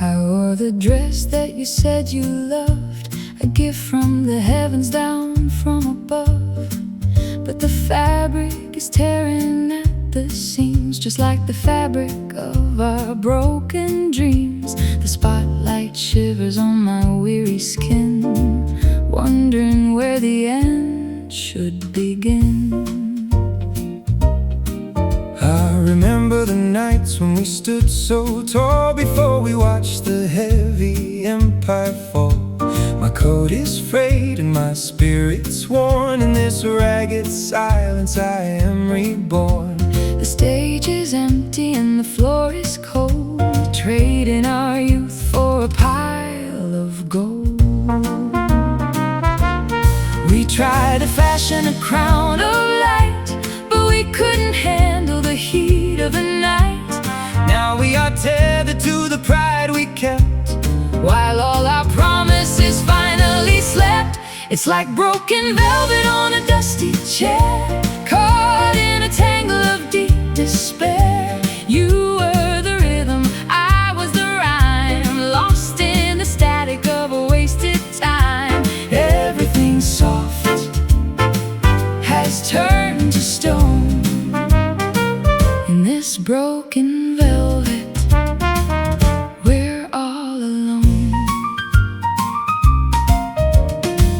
I wore the dress that you said you loved, a gift from the heavens down from above. But the fabric is tearing at the seams, just like the fabric of our broken dreams. The spotlight shivers on my weary skin, wondering where the end should begin. I remember the nights when we stood so tall, before we watched the heavy empire fall. My coat is frayed and my spirit's worn. In this ragged silence I am reborn. The stage is empty and the floor is cold, trading our youth for a pile of gold. We tried to fashion a crown of light, but we couldn't handle the heat of the night. Now we are tethered to the pride we kept, while all our promises finally slept. It's like broken velvet on a dusty chair, caught in a tangle of deep despair. You were the rhythm, I was the rhyme, lost in the static of a wasted time. Everything soft has turned to stone. In this broken velvet, we're all alone.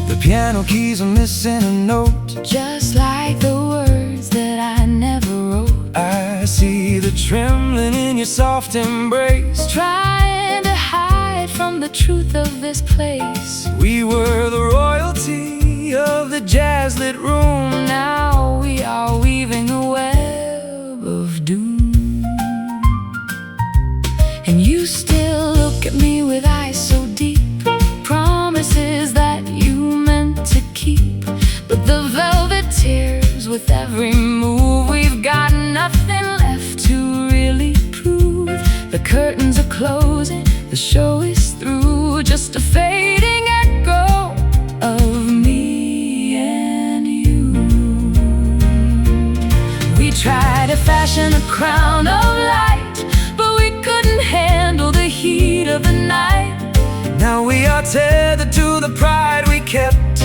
The piano keys are missing a note, just like the words that I never wrote. I see the trembling in your soft embrace, trying to hide from the truth of this place. We were the royalty of the jazz-lit room. Now we are weaving a web of doom. And you still look at me with eyes so deep, promises that you meant to keep. But the velvet tears with every move. We've got nothing left to really prove. The curtains are closing, the show is through, just a fading echo of me and you. We tried to fashion a crown of light, but we couldn't handle the heat of the night. Now we are tethered to the pride we kept,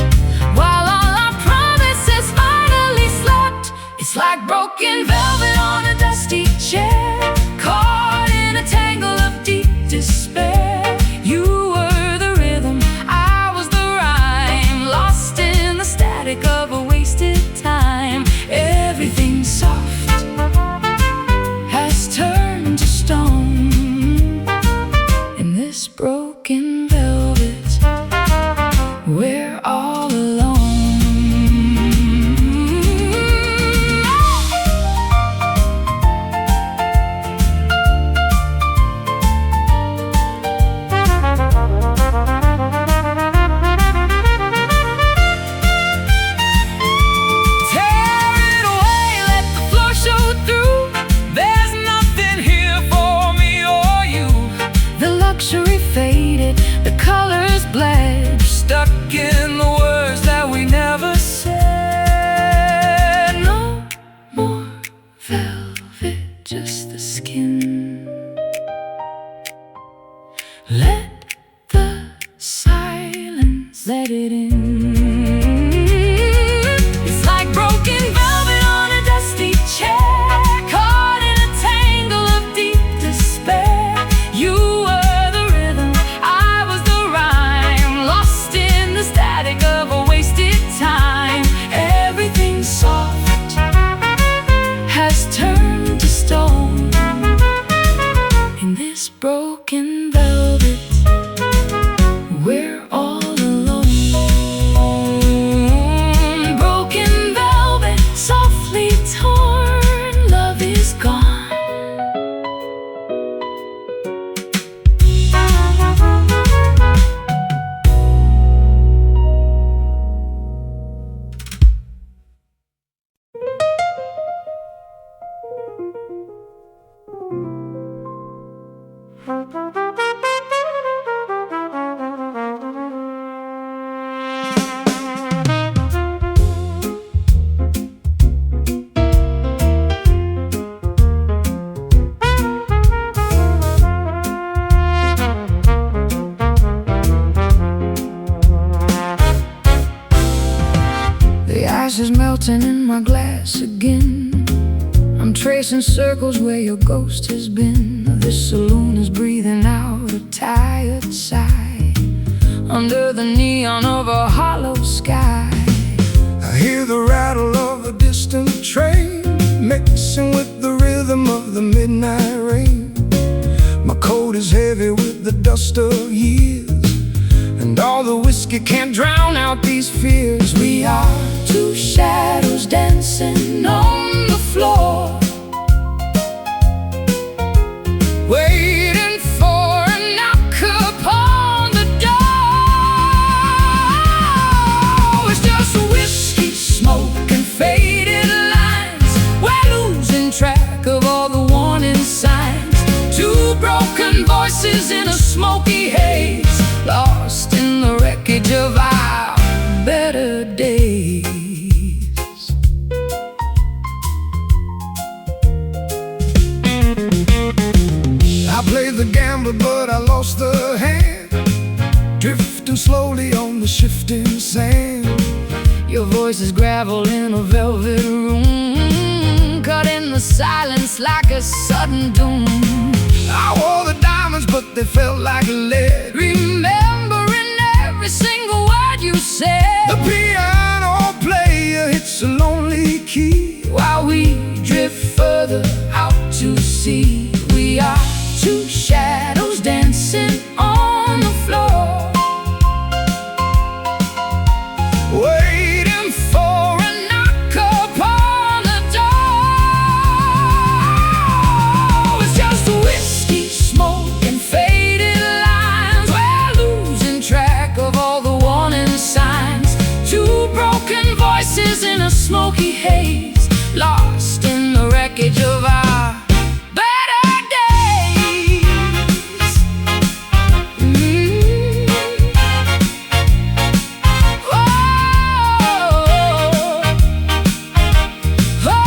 while all our promises finally slept. It's like broken velvet on a dusty chair, caught in a tangle of deep despair. You were the rhythm, I was the rhyme, lost in the static of a wasted time. Everything soft has turned to stone. In this broken velvet, where let it in. It's like broken velvet on a dusty chair, caught in a tangle of deep despair. You were the rhythm, I was the rhyme, lost in the static of a wasted time. Everything soft has turned to stone in this broken velvet. We're all alone. Broken velvet, softly torn, love is gone. The ice is melting in my glass again. I'm tracing circles where your ghost has been. This saloon is breathing out a tired sigh under the neon of a hollow sky. I hear the rattle of a distant train mixing with the rhythm of the midnight rain. My coat is heavy with the dust of years, and all the whiskey can't drown out these fears. We are two shadows dancing on the floor, waiting for a knock upon the door. It's just whiskey, smoke, and faded lines. We're losing track of all the warning signs. Two broken voices in a smoky haze, lost in the wreckage of our better days. I played the gambler, but I lost the hand, drifting slowly on the shifting sand. Your voice is gravel in a velvet room, cut in the silence like a sudden doom. I wore the diamonds, but they felt like lead, remembering every single word you said. The piano player hits a lonely key while we drift further out to sea. We are two shadows dancing on the floor, waiting for a knock upon the door. It's just whiskey, smoke, and faded lines. We're losing track of all the warning signs. Two broken voices in a smoky haze, lost in the wreckage of our better days. Oh, oh.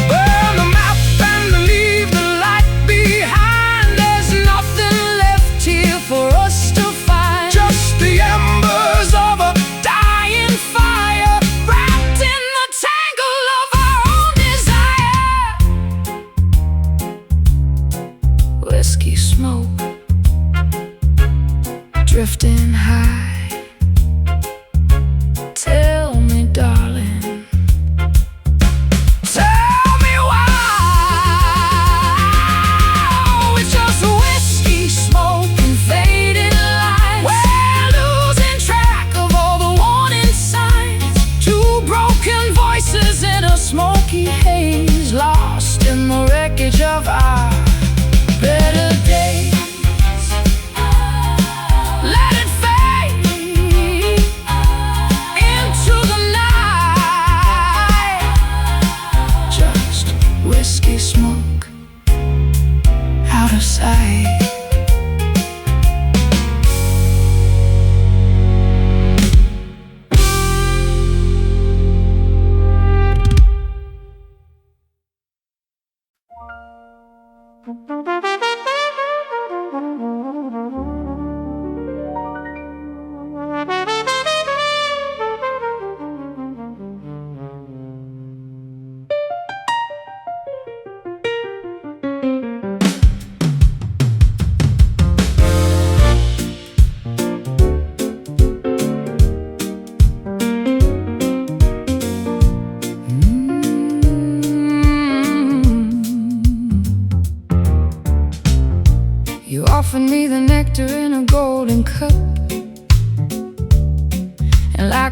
Burn the map and leave the light behind. There's nothing left here for us to find, just the embers of a dying fire, wrapped in the tangle of our own desire. Whiskey, smoke, drifting high. Tell me, darling, tell me why. It's just whiskey, smoke, and faded lines. We're losing track of all the warning signs. Two broken voices in a smoky haze, lost in the wreckage of our better days. Let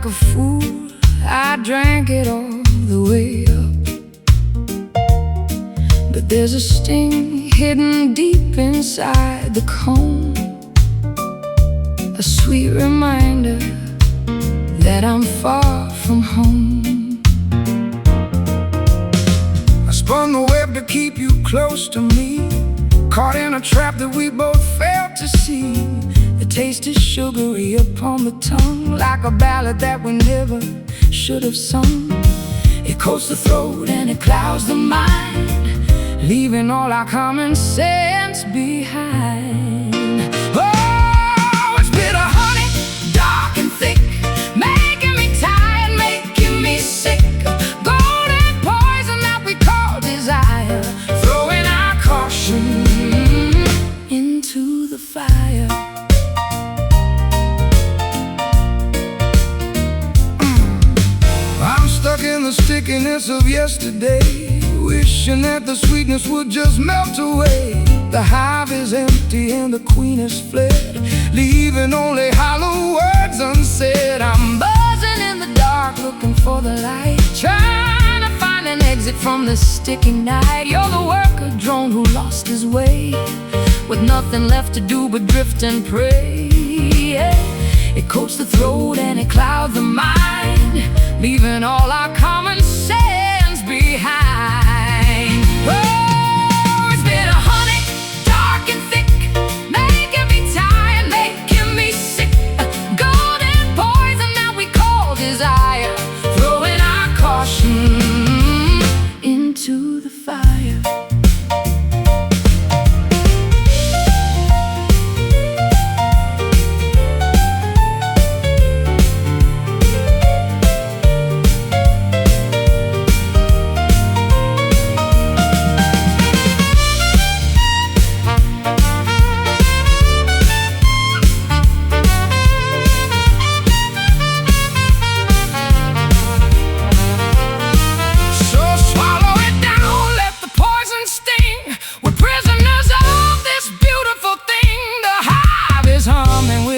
like a fool, I drank it all the way up. But there's a sting hidden deep inside the cone, a sweet reminder that I'm far from home. I spun the web to keep you close to me, caught in a trap that we both failed to see. The taste is sugary upon the tongue, like a ballad that we never should have sung. It coats the throat and it clouds the mind, leaving all our common sense behind. Oh, it's bitter honey, dark and thick, making me tired, making me sick. Golden poison that we call desire, throwing our caution into the fire. I'm stuck in the stickiness of yesterday, wishing that the sweetness would just melt away. The hive is empty and the queen has fled, leaving only hollow words unsaid. I'm buzzing in the dark, looking for the light, trying to find an exit from the sticking night. You're the worker drone who lost his way, with nothing left to do but drift and pray. It coats the throat and it clouds the mind, leaving all our common sense behind. Oh, it's bitter honey, dark and thick, making me tired, making me sick. Golden poison that we call desire, throwing our caution into the fire.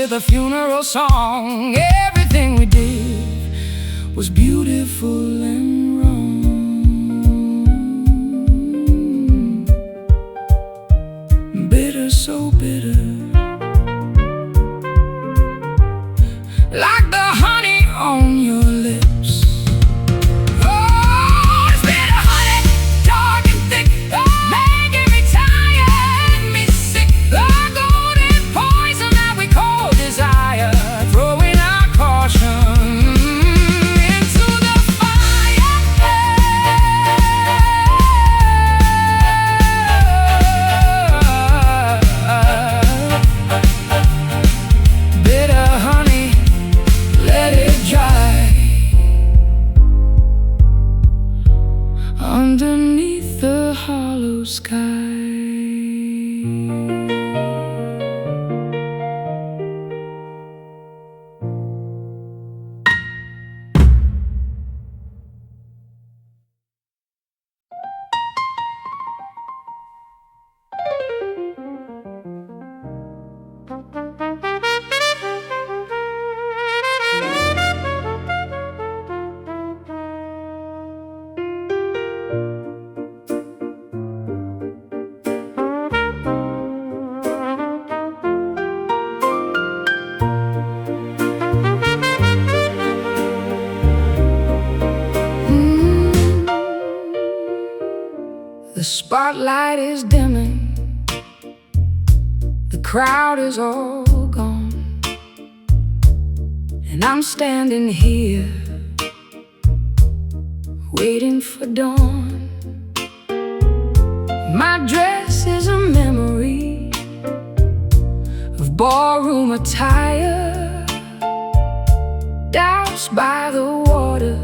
The funeral song, everything we did was beautiful and wrong. Bitter, so bitter, like the honey on your lips. Oh, it's bitter honey, dark and thick, making me tired, me sick. The golden poison that we call desire, throwing our caution into the fire. Bitter honey, let it dry underneath the hollow sky. The spotlight is dimming, the crowd is all gone, and I'm standing here waiting for dawn. My dress is a memory of ballroom attire, doused by the water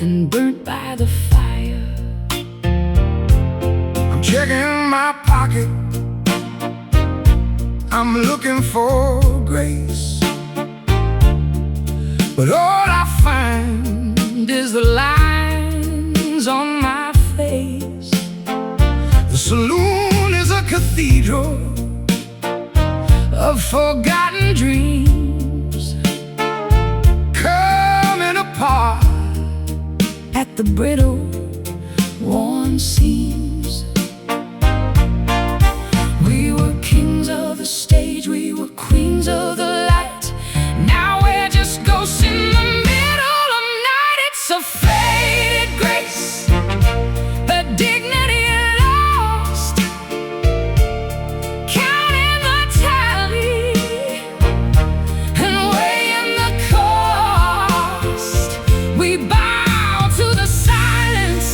and burnt by the fire. Checking my pocket, I'm looking for grace, but all I find is the lines on my face. The saloon is a cathedral of forgotten dreams, at the brittle, worn seams. We were kings of the stage, we were queens of the light. Now we're just ghosts in the middle of night. It's a faded grace, a dignity lost, counting the tally and weighing the cost. We bow to the silence,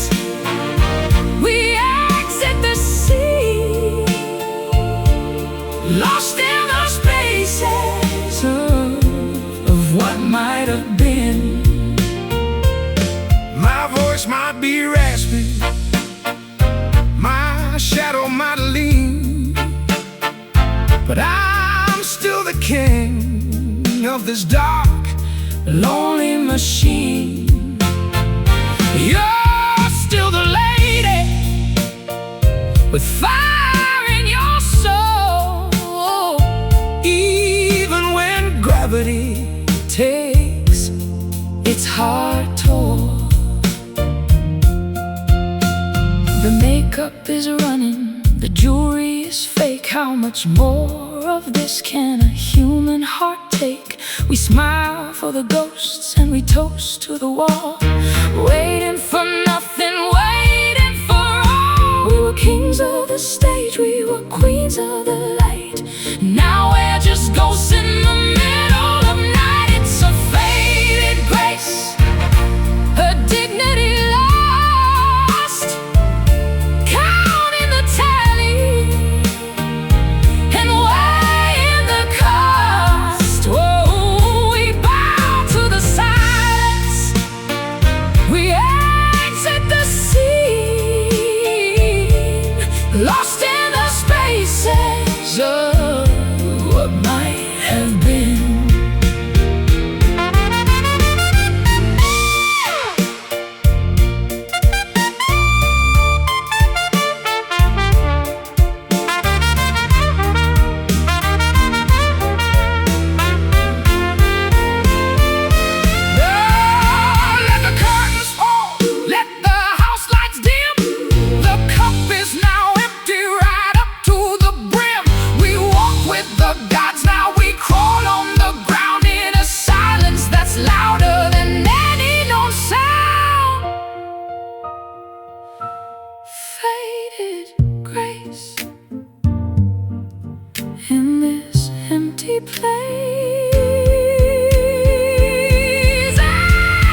we exit the sea, lost in the spaces of what might have been. My voice might be raspy, my shadow might lean, but I'm still the king of this dark, Lonely machine. You're still the lady with fire in your soul, even when gravity takes its hard toll. The makeup is running, the jewelry is fake. How much more of this can a human heart take? We smile for the ghosts and we toast to the wall, waiting for nothing, waiting for all. We were kings of the stage, we were queens of the light. Now we're just ghosts in the middle of night. It's a faded grace, a dignity lost, counting the tally and weighing the cost. Whoa, we bow to the silence, we exit the scene, lost in the spaces of what might have been. Let the curtains fall, let the house lights dim. The cup is now empty right up to the brim. We walk with the gods, now we crawl on the ground in a silence that's louder than any known sound. Faded grace in this empty place.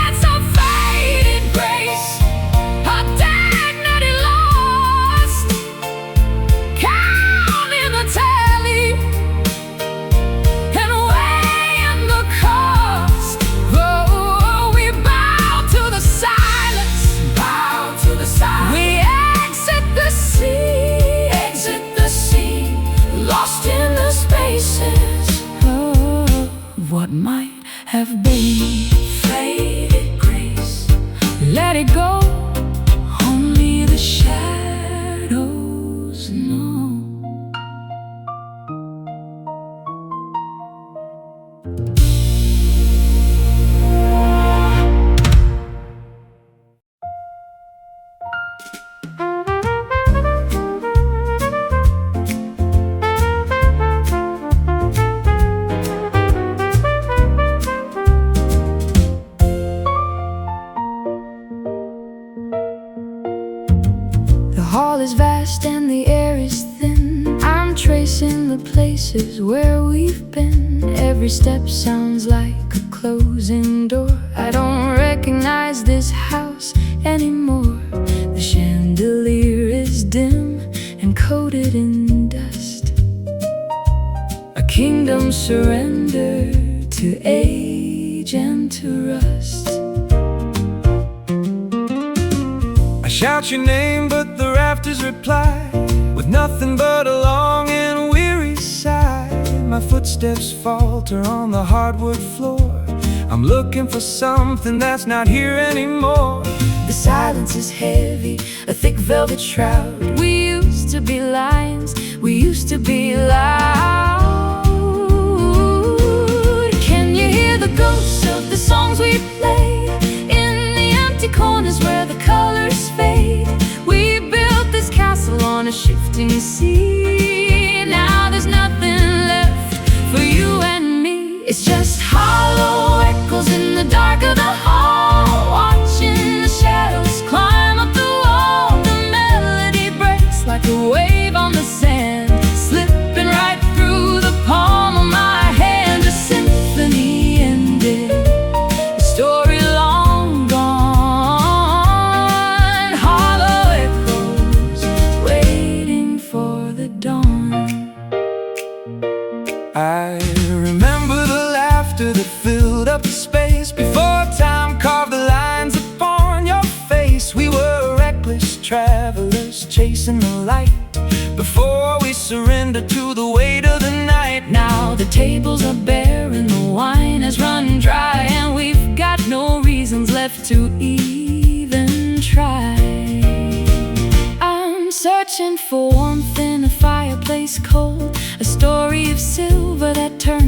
It's a faded grace, a dignity lost, counting the tally and weighing the cost. Oh, we bow to the silence, bow to the silence. We exit the sea, lost in the spaces of what might have been. Faded grace, let it go, only the shadows know. The hall is vast and the air is thin. I'm tracing the places where we've been. Every step sounds like a closing door. I don't recognize this house anymore. The chandelier is dim and coated in dust. A kingdom surrendered to age and to rust. I shout your name, but the rafters reply with nothing but a long and weary sigh. My footsteps falter on the hardwood floor. I'm looking for something that's not here anymore. The silence is heavy, a thick velvet shroud. We used to be lions, we used to be loud. Can you hear the ghosts of the songs we played in the empty corners where It's just hollow echoes in the dark of the hall, watching the shadows climb up the wall. The melody breaks like a wave on the sand, slipping right through the palm of my hand. A symphony ended, a story long gone. Hollow echoes waiting for the dawn. I remember the laughter that filled up the space before time carved the lines upon your face. We were reckless travelers chasing the light before we surrendered to the weight of the night. Now the tables are bare and the wine has run dry, and we've got no reasons left to even try. I'm searching for warmth in a fireplace cold, a story of silver that turns